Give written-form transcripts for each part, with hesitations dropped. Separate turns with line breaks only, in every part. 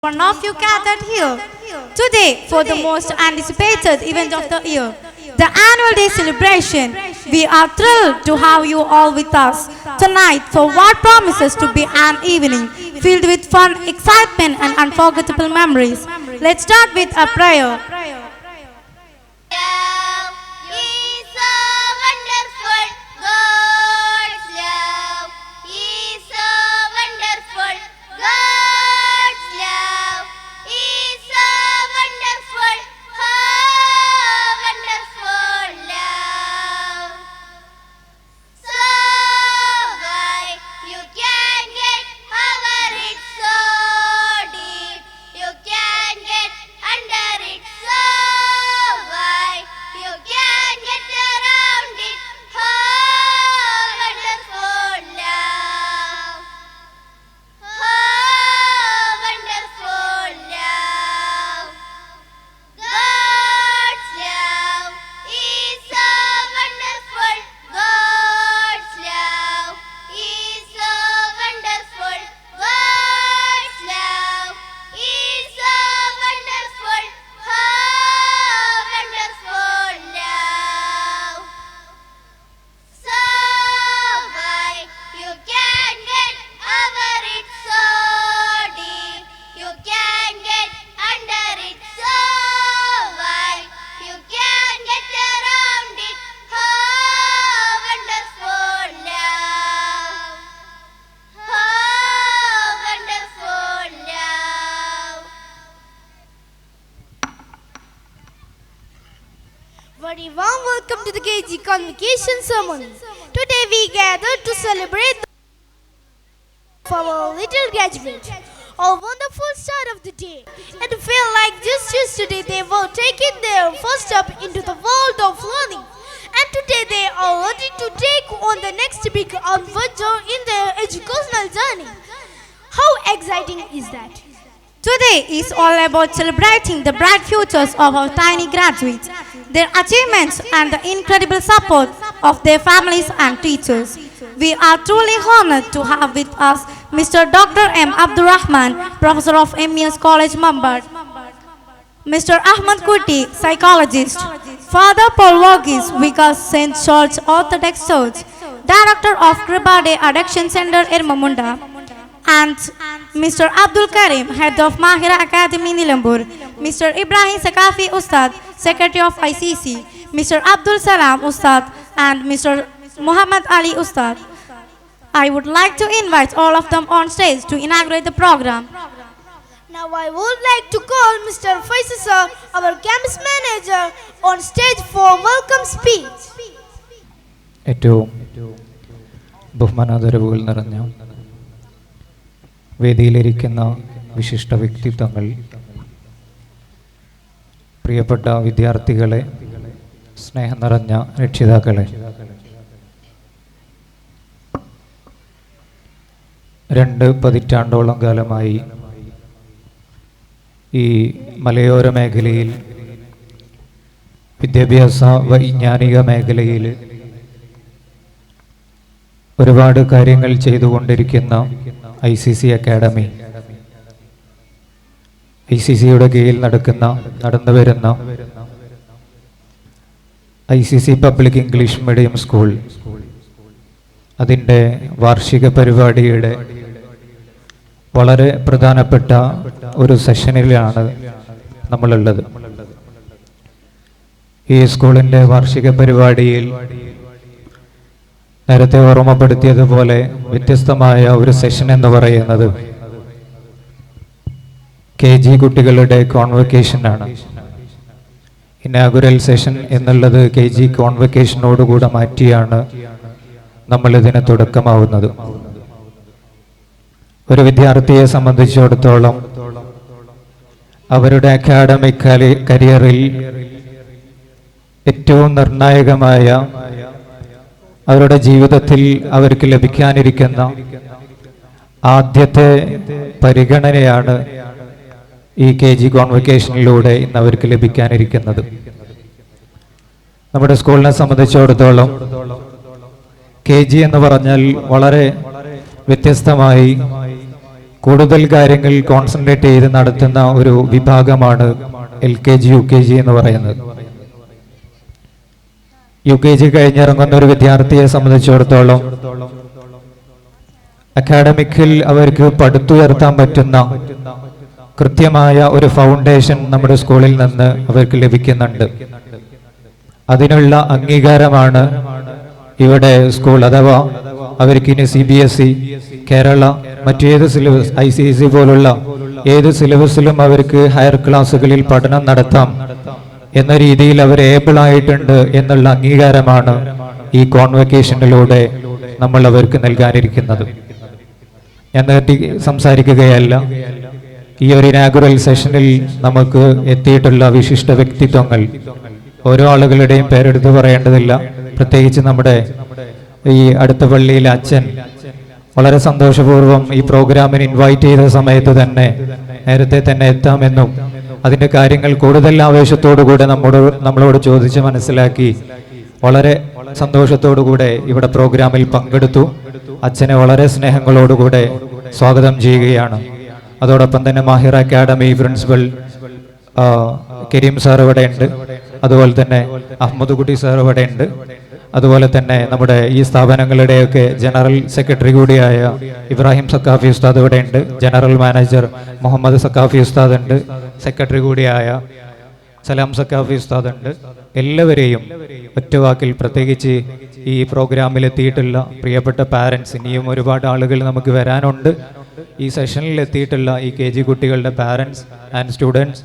One of you gathered here today for the most anticipated event of the year, the annual day celebration. We are thrilled to have you all with us tonight for what promises to be an evening filled with fun, excitement, and unforgettable memories. Let's start with a prayer.
Very warm welcome to the KG Convocation Ceremony. Today we gather to celebrate the our little graduate. A wonderful start of the day. It felt like just yesterday they were taking their first step into the world of learning. And today they are ready to take on the next big adventure in their educational journey. How exciting is that?
Today is all about celebrating the bright futures of our tiny graduates, their achievements, and the incredible support of their families and teachers. We are truly honored to have with us Mr. Dr. M. Abdurrahman, Professor of MES College, Mumbai; Mr. Ahmad Kuti, Psychologist; Father Paul Varghese, Vicar St. George Orthodox Church, Director of Kribade Addiction Center, Ermamunda; and Mr. Abdul Karim, Head of Mahira Academy, Nilambur; Mr. Ibrahim Sakafi Ustad, Secretary of ICC; Mr. Abdul Salam Ustad, and Mr. Muhammad Ali Ustad. I would like to invite all of them on stage to inaugurate the program.
Now I would like to call Mr. Faisal sir, our campus manager, on stage for welcome speech.
ഏറ്റവും ബഹുമാനാദരവുകൾ നിറഞ്ഞ വേദിയിലിരിക്കുന്ന വിശിഷ്ട വ്യക്തിത്വങ്ങൾ, പ്രിയപ്പെട്ട വിദ്യാർത്ഥികളെ, സ്നേഹം നിറഞ്ഞ രക്ഷിതാക്കളെ, 2 പതിറ്റാണ്ടോളം കാലമായി ഈ മലയോര മേഖലയിൽ, വിദ്യാഭ്യാസ വൈജ്ഞാനിക മേഖലയിൽ ഒരുപാട് കാര്യങ്ങൾ ചെയ്തുകൊണ്ടിരിക്കുന്ന ICC അക്കാഡമി, ICCയുടെ കീഴിൽ നടന്നു വരുന്ന ICC public English medium school, അതിൻ്റെ വാർഷിക പരിപാടിയുടെ വളരെ പ്രധാനപ്പെട്ട ഒരു സെഷനിലാണ് നമ്മളുള്ളത്. ഈ സ്കൂളിൻ്റെ വാർഷിക പരിപാടിയിൽ നേരത്തെ ഓർമ്മപ്പെടുത്തിയതുപോലെ വ്യത്യസ്തമായ ഒരു സെഷൻ എന്ന് പറയുന്നത് KG കുട്ടികളുടെ കോൺവൊക്കേഷനാണ്. ഇനാഗുറൽ സെഷൻ എന്നുള്ളത് KG കോൺവൊക്കേഷനോടുകൂടെ മാറ്റിയാണ് നമ്മളിതിന് തുടക്കമാവുന്നത്. ഒരു വിദ്യാർത്ഥിയെ സംബന്ധിച്ചിടത്തോളം അവരുടെ അക്കാഡമിക് കരിയറിൽ ഏറ്റവും നിർണായകമായ, അവരുടെ ജീവിതത്തിൽ അവർക്ക് ലഭിക്കാനിരിക്കുന്ന ആദ്യത്തെ പരിഗണനയാണ് ഈ KG കോൺവൊക്കേഷനിലൂടെ ഇന്ന് അവർക്ക് ലഭിക്കാനിരിക്കുന്നത്. നമ്മുടെ സ്കൂളിനെ സംബന്ധിച്ചിടത്തോളം KG എന്ന് പറഞ്ഞാൽ വളരെ വ്യത്യസ്തമായി കൂടുതൽ കാര്യങ്ങൾ കോൺസെൻട്രേറ്റ് ചെയ്ത് നടത്തുന്ന ഒരു വിഭാഗമാണ് LKG UKG എന്ന് പറയുന്നത്. UKG കഴിഞ്ഞിറങ്ങുന്ന ഒരു വിദ്യാർത്ഥിയെ സംബന്ധിച്ചിടത്തോളം അക്കാഡമിക്കിൽ അവർക്ക് പടുത്തുയർത്താൻ പറ്റുന്ന കൃത്യമായ ഒരു ഫൗണ്ടേഷൻ നമ്മുടെ സ്കൂളിൽ നിന്ന് അവർക്ക് ലഭിക്കുന്നുണ്ട്. അതിനുള്ള അംഗീകാരമാണ് ഇവിടെ സ്കൂൾ, അഥവാ അവർക്കിനി CBSE, കേരള, മറ്റേത് സിലബസ്, ICSE പോലുള്ള ഏത് സിലബസിലും അവർക്ക് ഹയർ ക്ലാസ്സുകളിൽ പഠനം നടത്താം എന്ന രീതിയിൽ അവർ ഏബിൾ ആയിട്ടുണ്ട് എന്നുള്ള അംഗീകാരമാണ് ഈ കോൺവക്കേഷനിലൂടെ നമ്മൾ അവർക്ക് നൽകാനിരിക്കുന്നത്. ഞാൻ നീട്ടി സംസാരിക്കുകയല്ല. ഈ ഒരു ഇനാഗുറൽ സെഷനിൽ നമുക്ക് എത്തിയിട്ടുള്ള വിശിഷ്ട വ്യക്തിത്വങ്ങൾ, ഓരോ ആളുകളുടെയും പേരെടുത്ത് പറയേണ്ടതില്ല. പ്രത്യേകിച്ച് നമ്മുടെ ഈ അടുത്ത പള്ളിയിലെ അച്ഛൻ വളരെ സന്തോഷപൂർവ്വം ഈ പ്രോഗ്രാമിന് ഇൻവൈറ്റ് ചെയ്ത സമയത്ത് തന്നെ നേരത്തെ തന്നെ എത്താമെന്നും അതിൻ്റെ കാര്യങ്ങൾ കൂടുതൽ ആവേശത്തോടുകൂടെ നമ്മളോട് ചോദിച്ച് മനസ്സിലാക്കി വളരെ സന്തോഷത്തോടുകൂടെ ഇവിടെ പ്രോഗ്രാമിൽ പങ്കെടുത്തു. അച്ഛനെ വളരെ സ്നേഹങ്ങളോടുകൂടെ സ്വാഗതം ചെയ്യുകയാണ്. അതോടൊപ്പം തന്നെ Mahir academy principal Kareem sir ഇവിടെ ഉണ്ട്. അതുപോലെ തന്നെ അഹമ്മദ് കുട്ടി സാർ ഇവിടെ ഉണ്ട്. അതുപോലെ തന്നെ നമ്മുടെ ഈ സ്ഥാപനങ്ങളുടെയൊക്കെ ജനറൽ സെക്രട്ടറി കൂടിയായ ഇബ്രാഹിം സക്കാഫി ഉസ്താദ് ഇവിടെ ഉണ്ട്. ജനറൽ മാനേജർ മുഹമ്മദ് സക്കാഫി ഉസ്താദ് ഉണ്ട്. സെക്രട്ടറി കൂടിയായ സലാം സക്കാഫി ഉസ്താദ് ഉണ്ട്. എല്ലാവരെയും ഒറ്റവാക്കിൽ, പ്രത്യേകിച്ച് ഈ പ്രോഗ്രാമിൽ എത്തിയിട്ടുള്ള പ്രിയപ്പെട്ട പാരൻസ്, ഇനിയും ഒരുപാട് ആളുകൾ നമുക്ക് വരാനുണ്ട്. ഈ സെഷനിൽ എത്തിയിട്ടുള്ള ഈ KG കുട്ടികളുടെ പാരൻസ് ആൻഡ് സ്റ്റുഡൻസ്,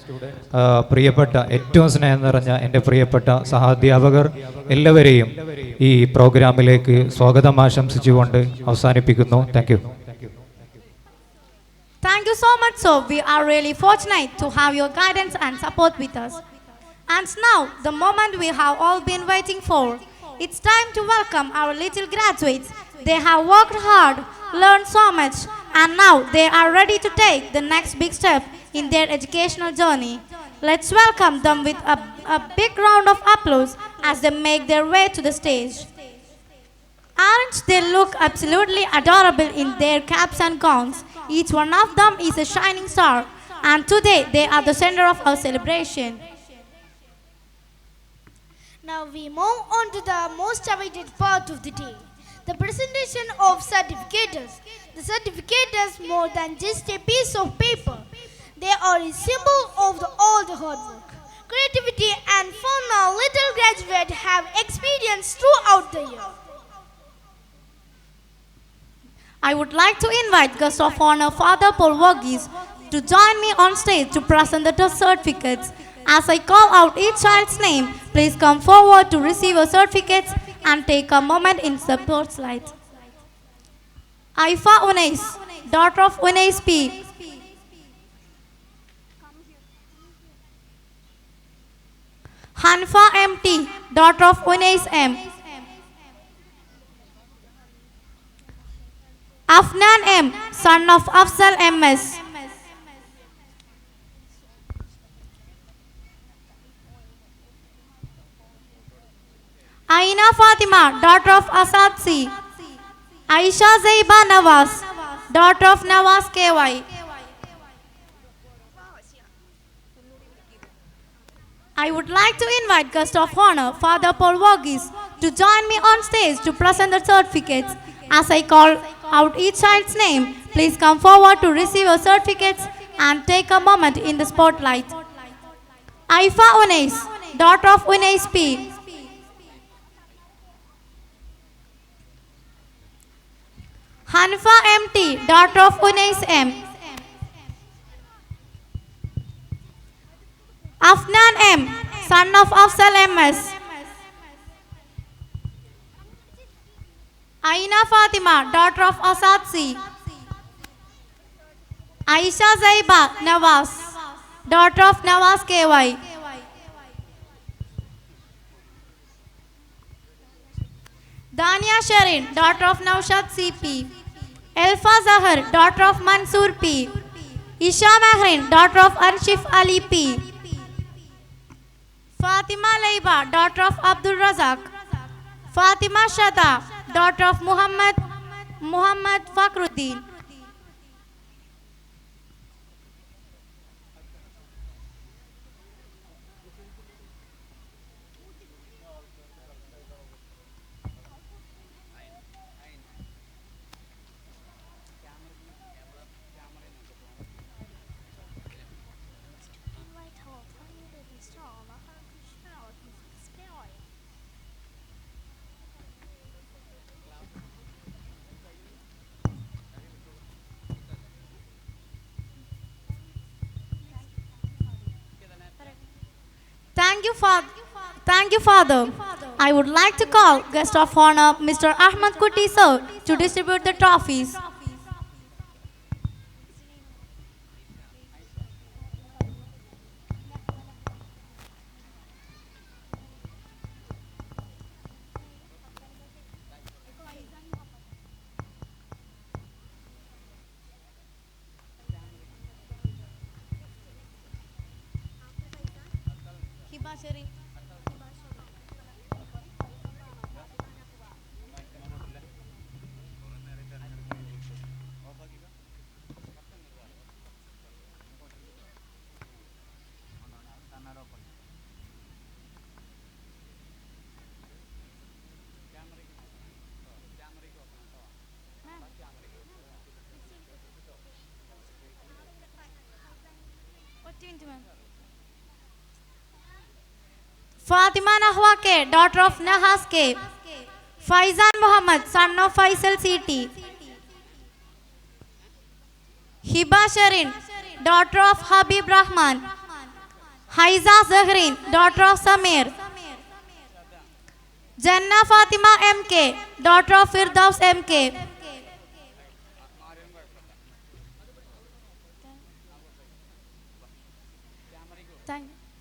പ്രിയപ്പെട്ട, ഏറ്റവും സ്നേഹം നിറഞ്ഞ എൻ്റെ പ്രിയപ്പെട്ട സഹാധ്യാപകർ, എല്ലാവരെയും ഈ പ്രോഗ്രാമിലേക്ക് സ്വാഗതം ആശംസിച്ചുകൊണ്ട് അവസാനിപ്പിക്കുന്നു. Thank you.
Thank you so much, sir. We are really fortunate to have your guidance and support with us. And now, the moment we have all been waiting for. It's time to welcome our little graduates. They have worked hard, learned so much, and now they are ready to take the next big step in their educational journey. Let's welcome them with a big round of applause as they make their way to the stage. Aren't they look absolutely adorable in their caps and gowns? Each one of them is a shining star, and today they are the center of our celebration.
Now we move on to the most awaited part of the day, the presentation of certificates. The certificates, more than just a piece of paper, they are a symbol of all the hard work, creativity and fun our little graduates have experienced throughout the year.
I would like to invite guest of honor Father Paul Varghese to join me on stage to present the certificates. As I call out each child's name, please come forward to receive your certificates and take a moment in the spotlight. Aifa Unais, daughter of Unais P. Hanfa M.T., daughter of Unais M. Afnan M., son of Afzal M.S. Aina Fatima, daughter of Asad C. Aisha Zaiba Nawaz, daughter of Nawaz KY. I would like to invite guest of honor Father Paul Varghese to join me on stage to present the certificates. As I call out each child's name, please come forward to receive your certificates and take a moment in the spotlight. Aifa Unais, daughter of Unais P. Hanfa M.T., daughter of Unais M. Afnan M., son of Afzal M.S. Aina Fatima, daughter of Asad C. Aisha Zaiba Nawaz, daughter of Nawaz KY. Dania Sharin, daughter of Naushad CP. Elfa Zahar, daughter of Mansoor P. Isha Mahrin, daughter of Arshif Ali P. Fatima Laiba, daughter of Abdul Razak. Fatima Shada, daughter of Muhammad Fakhruddin. Thank you, Father. I would like to call guest of honor Mr. Ahmad Kuti sir to distribute the trophies. Fatima Nahwa K, daughter of Nahas K. Faizan Muhammad, son of Faisal City. Hiba Sharin, daughter of Habib Rahman. Haiza Zahrin, daughter of Samir. Janna Fatima MK, daughter of Firdaus MK.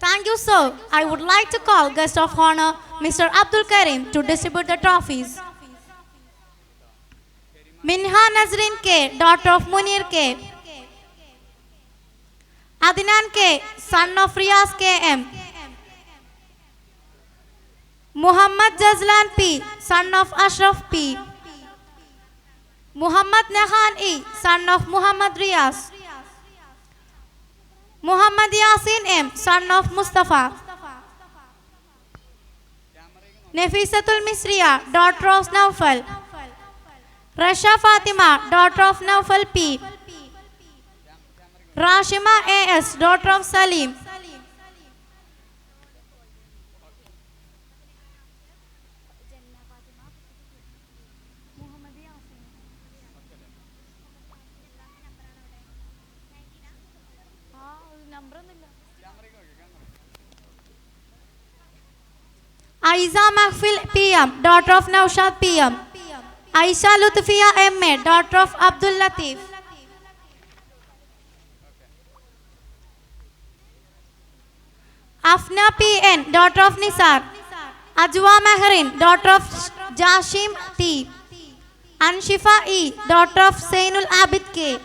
Thank you, sir. I would like to call guest of honor Mr. Abdul Karim to distribute the trophies. Minha Nazrin K, daughter of Munir K. Adnan K, son of Riyaz KM. Muhammad Jazlan P, son of Ashraf P. Muhammad Nahan E, son of Muhammad Riyaz. Muhammad Yasin M, son of Mustafa. Nefisatul Misriya, daughter of Naufal. Rasha Fatima, daughter of Naufal P. Rashima AS, daughter of Salim. Aiza Mahfil PM, daughter of Naushad PM. Aisha Lutfiya MA, daughter of Abdul Latif. Afna PN, daughter of Nisar. Ajwa Mehrin, daughter of Jashim T. Anshifa E, daughter of Sainul Abid K.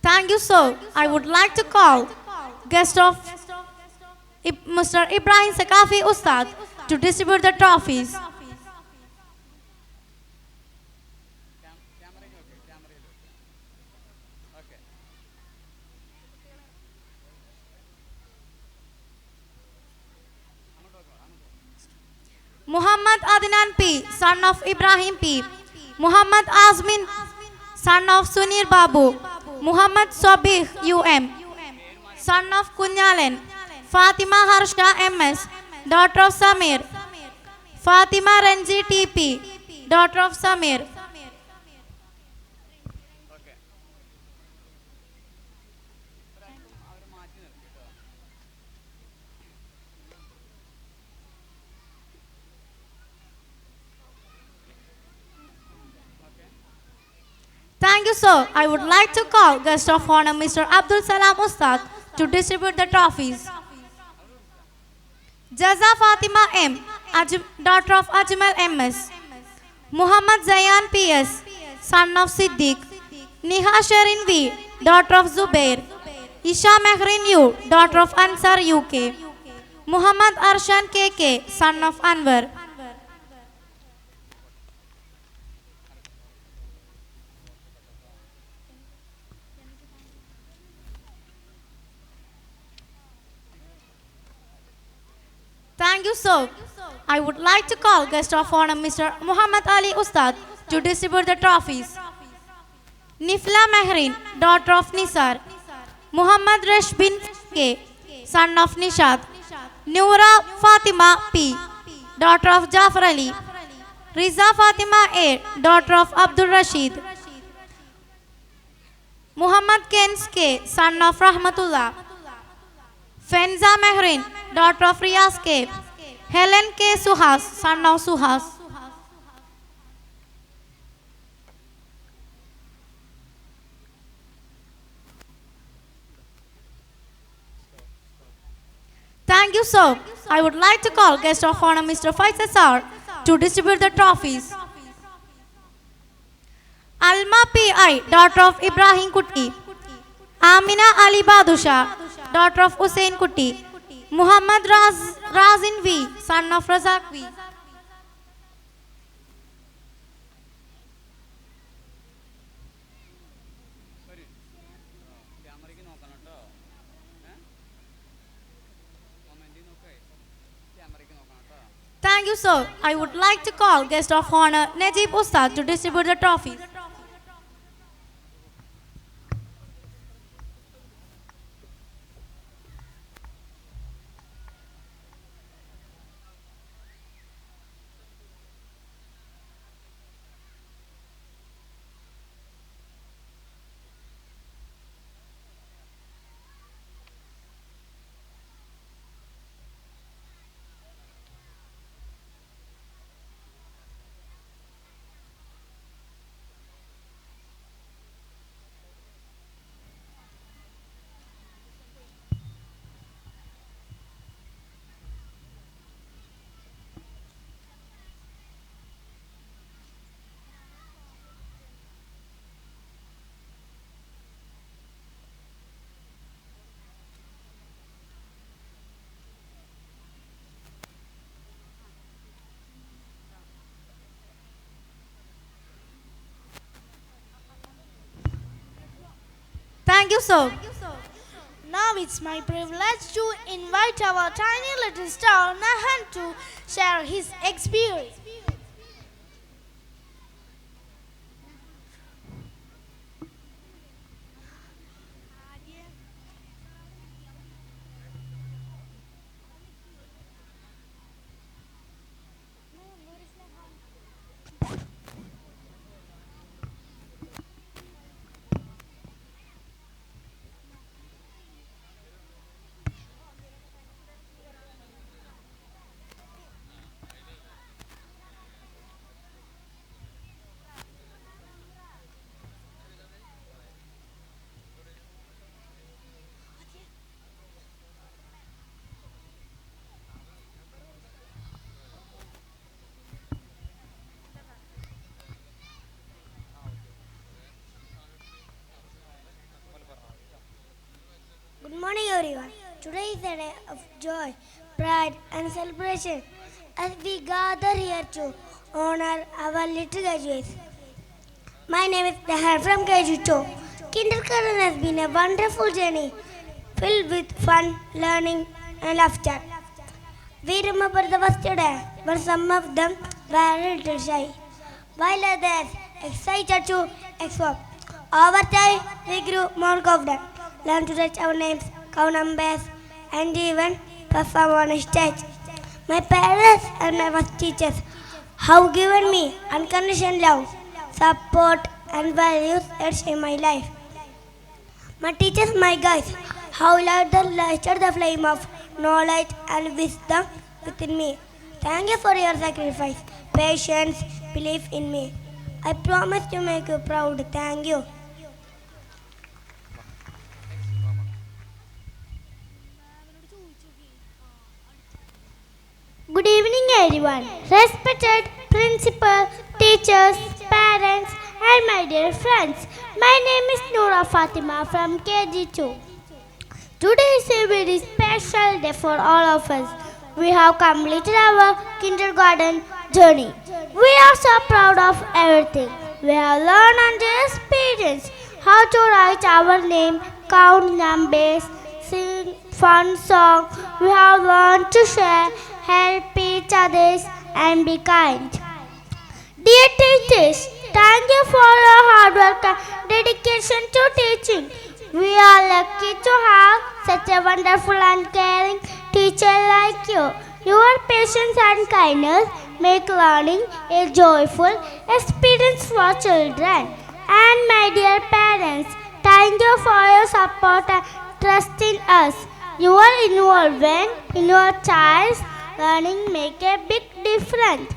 Thank you, sir. I would like to call guest of Mr. Ibrahim Sakafi Ustad to distribute the trophies. Muhammad Adnan P, son of Ibrahim P. Muhammad Azmin, son of Sunir Babu. Muhammad Sobih UM, son of Kunyalen. Fatima Harsha MS, daughter of Samir. Fatima Ranji TP, daughter of Samir. Thank you, sir. I would like to call guest of honor Mr. Abdul Salam Ustad to distribute the trophies. Jaza Fatima M, daughter of Ajmal MS. Muhammad Zayan PS, son of Siddiq. Niha Sharin V, daughter of Zubair. Isha Mehrin U, daughter of Ansar UK. Muhammad Arshan KK, son of Anwar. Thank you, sir. I would like to call guest of honor Mr. Muhammad Ali Ustad to distribute the trophies. Nifla Mehrin, daughter of Nisar. Muhammad Resh bin K, son of Nishad. Noura Fatima P, daughter of Jafar Ali. Riza Fatima A, daughter of Abdul Rashid. Muhammad Kens K, son of Rahmatullah. Fenza Mehrin, daughter of Riyaz K. Helen K. Suhas, son of Suhas. Thank you, sir. I would like to call guest of honor Mr. Faisal sir to distribute the trophies. Alma P.I., daughter of Ibrahim Kuti. Amina Ali Badusha, daughter of Hussein Kuti. Muhammad Razin V, son of Razak V. Thank you, sir. I would like to call guest of honor Najib Ustad to distribute the trophies. Thank you, sir.
Now it's my privilege to invite our tiny little star Nahan to share his experience.
Good morning, everyone. Today is a day of joy, pride, and celebration as we gather here to honor our little graduates. My name is Dahan from KG2. Kindergarten has been a wonderful journey filled with fun, learning, and laughter. We remember the first day, but some of them were a little shy, while others excited to explore. Over time, we grew more confident, learned to write our names, count numbers, and even perform on a stage. My parents and my first teachers have given me unconditional love, support, and values that shape my life. My teachers, my guides, have lighted the flame of knowledge and wisdom within me. Thank you for your sacrifice, patience, belief in me. I promise to make you proud. Thank you.
Good evening, everyone. Respected principal, teachers, parents, and my dear friends. My name is Noura Fatima from KG2. Today is a very special day for all of us. We have completed our kindergarten journey. We are so proud of everything. We have learned and experienced how to write our name, count numbers, sing fun songs. We have learned to share, help each other, and be kind. Dear teachers, thank you for your hard work and dedication to teaching. We are lucky to have such a wonderful and caring teacher like you. Your patience and kindness make learning a joyful experience for children. And my dear parents, thank you for your support and trust in us. Your involvement in your child's learning make a big difference.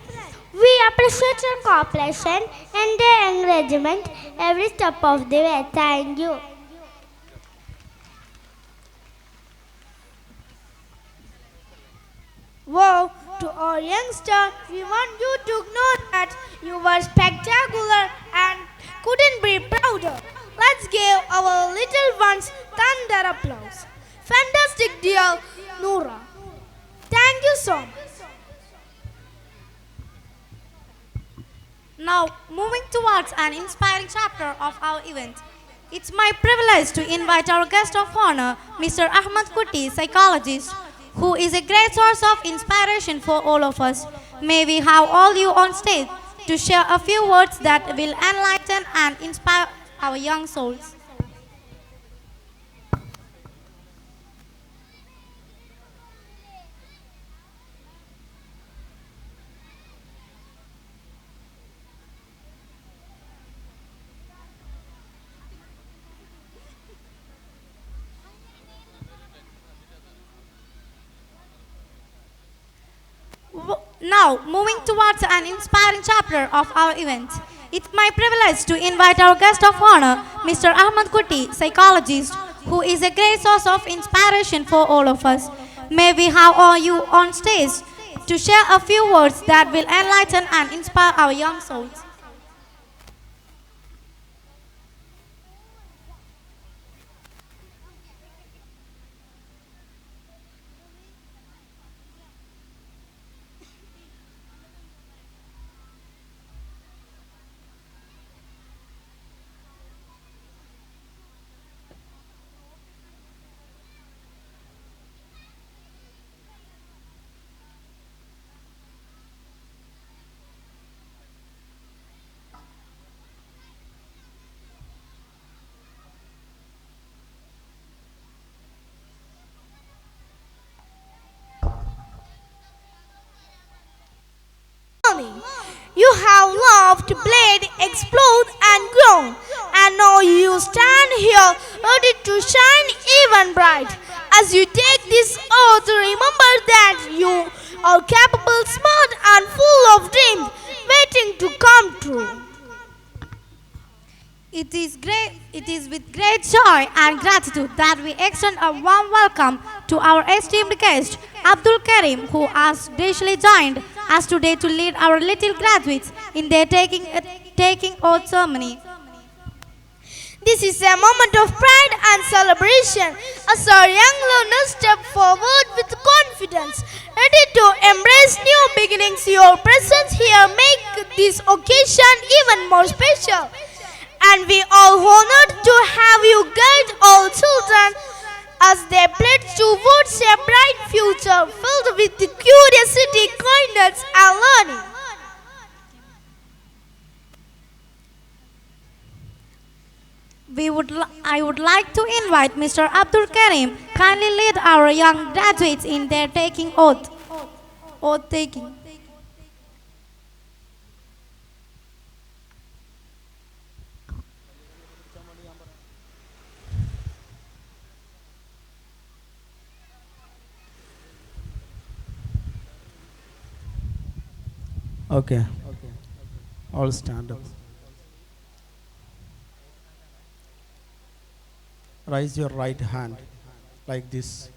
We appreciate your cooperation and their encouragement every step of the way. Thank you.
Wow, to our youngster, we want you to know that you were spectacular and couldn't be prouder. Let's give our little ones thunder applause. Fantastic, dear Noora. Thank you so much.
Now, moving towards an inspiring chapter of our event. It's my privilege to invite our guest of honor, Mr. Ahmad Kuti, psychologist, who is a great source of inspiration for all of us. May we have all you on stage to share a few words that will enlighten and inspire our young souls. Now, moving towards an inspiring chapter of our event. It's my privilege to invite our guest of honor, Mr. Ahmad Kuti, psychologist, who is a great source of inspiration for all of us. May we have all you on stage to share a few words that will enlighten and inspire our young souls.
You have loved, played, explored, and grown, and now you stand here ready to shine even bright. As you take this oath, remember that you are capable, smart, and full of dreams waiting to come true.
It is with great joy and gratitude that we extend a warm welcome to our esteemed guest, Abdul Karim, who has graciously joined us today to lead our little graduates in their taking oath ceremony.
This is a moment of pride and celebration as our young learners step forward with confidence, ready to embrace new beginnings. Your presence here makes this occasion even more special. And we are honored to have you guide all children as they pledge towards a bright future filled with curiosity, kindness, and learning.
I would like to invite Mr. Abdul Karim kindly lead our young graduates in their taking oath taking.
Okay. All stand up. Raise your right hand like this.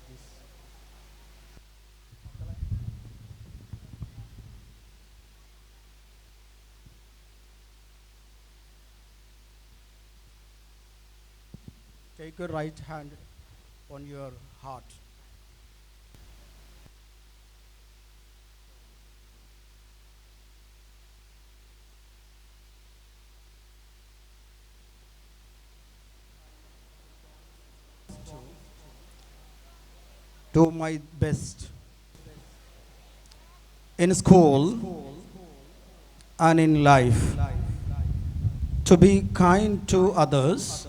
Take your right hand on your heart. Do my best in school and in life to be kind to others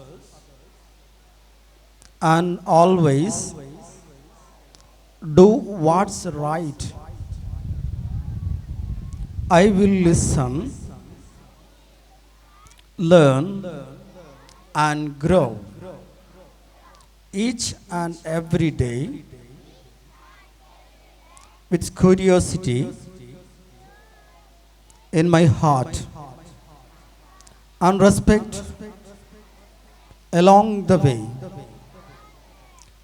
and always do what's right I will listen, learn, and grow each and every day with curiosity in my heart and respect along the way.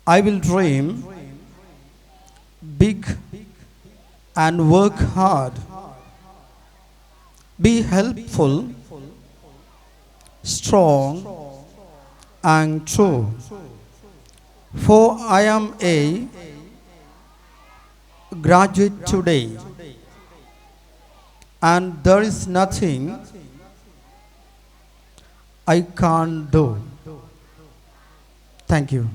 I will dream big and work hard, be helpful, strong, and true. For I am a graduate today, and there is nothing I can't do. Thank you.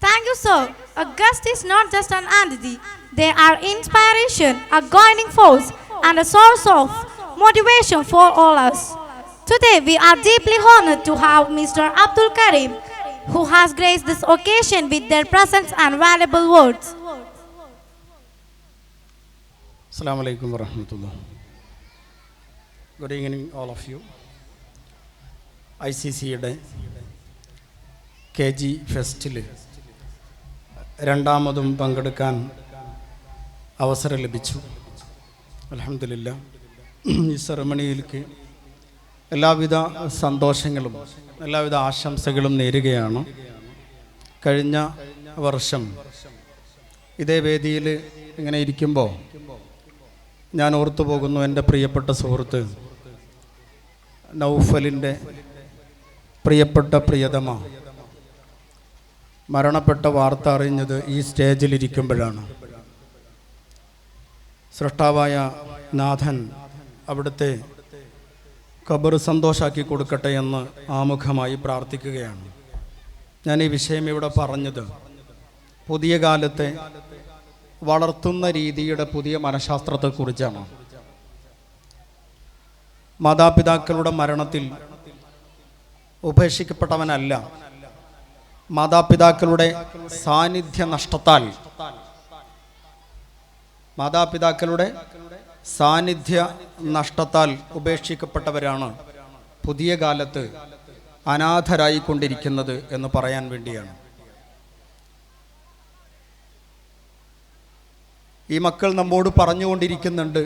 Thank you, sir. A guest is not just an entity. They are inspiration, a guiding force, and a source of motivation for all us. Today, we are deeply honored to have Mr. Abdul Karim, who has graced this occasion with their presence and valuable words.
Assalamu alaikum wa rahmatullah. Good evening, all of you. ICC-യുടെ KG ഫെസ്റ്റിൽ രണ്ടാമതും പങ്കെടുക്കാൻ അവസരം ലഭിച്ചു. അൽഹംദുലില്ലാ. ഈ സെറമണിയിലേക്ക് എല്ലാവിധ സന്തോഷങ്ങളും എല്ലാവിധ ആശംസകളും നേരുകയാണ്. കഴിഞ്ഞ വർഷം ഇതേ വേദിയിൽ ഇങ്ങനെ ഇരിക്കുമ്പോൾ ഞാൻ ഓർത്തു പോകുന്നു എൻ്റെ പ്രിയപ്പെട്ട സുഹൃത്ത് നൗഫലിൻ്റെ പ്രിയപ്പെട്ട പ്രിയതമ മരണപ്പെട്ട വാർത്ത അറിഞ്ഞത് ഈ സ്റ്റേജിലിരിക്കുമ്പോഴാണ്. സൃഷ്ടാവായ നാഥൻ അവിടുത്തെ ഖബർ സന്തോഷാക്കി കൊടുക്കട്ടെ എന്ന് ആമുഖമായി പ്രാർത്ഥിക്കുകയാണ്. ഞാൻ ഈ വിഷയം ഇവിടെ പറഞ്ഞത് പുതിയ കാലത്തെ വളർത്തുന്ന രീതിയുടെ പുതിയ മനഃശാസ്ത്രത്തെക്കുറിച്ചാണ്. മാതാപിതാക്കളുടെ മരണത്തിൽ ഉപേക്ഷിക്കപ്പെട്ടവനല്ല, മാതാപിതാക്കളുടെ സാന്നിധ്യ നഷ്ടത്താൽ ഉപേക്ഷിക്കപ്പെട്ടവരാണ് പുതിയ കാലത്ത് അനാഥരായിക്കൊണ്ടിരിക്കുന്നത് എന്ന് പറയാൻ വേണ്ടിയാണ്. ഈ മക്കൾ നമ്മോട് പറഞ്ഞുകൊണ്ടിരിക്കുന്നുണ്ട്,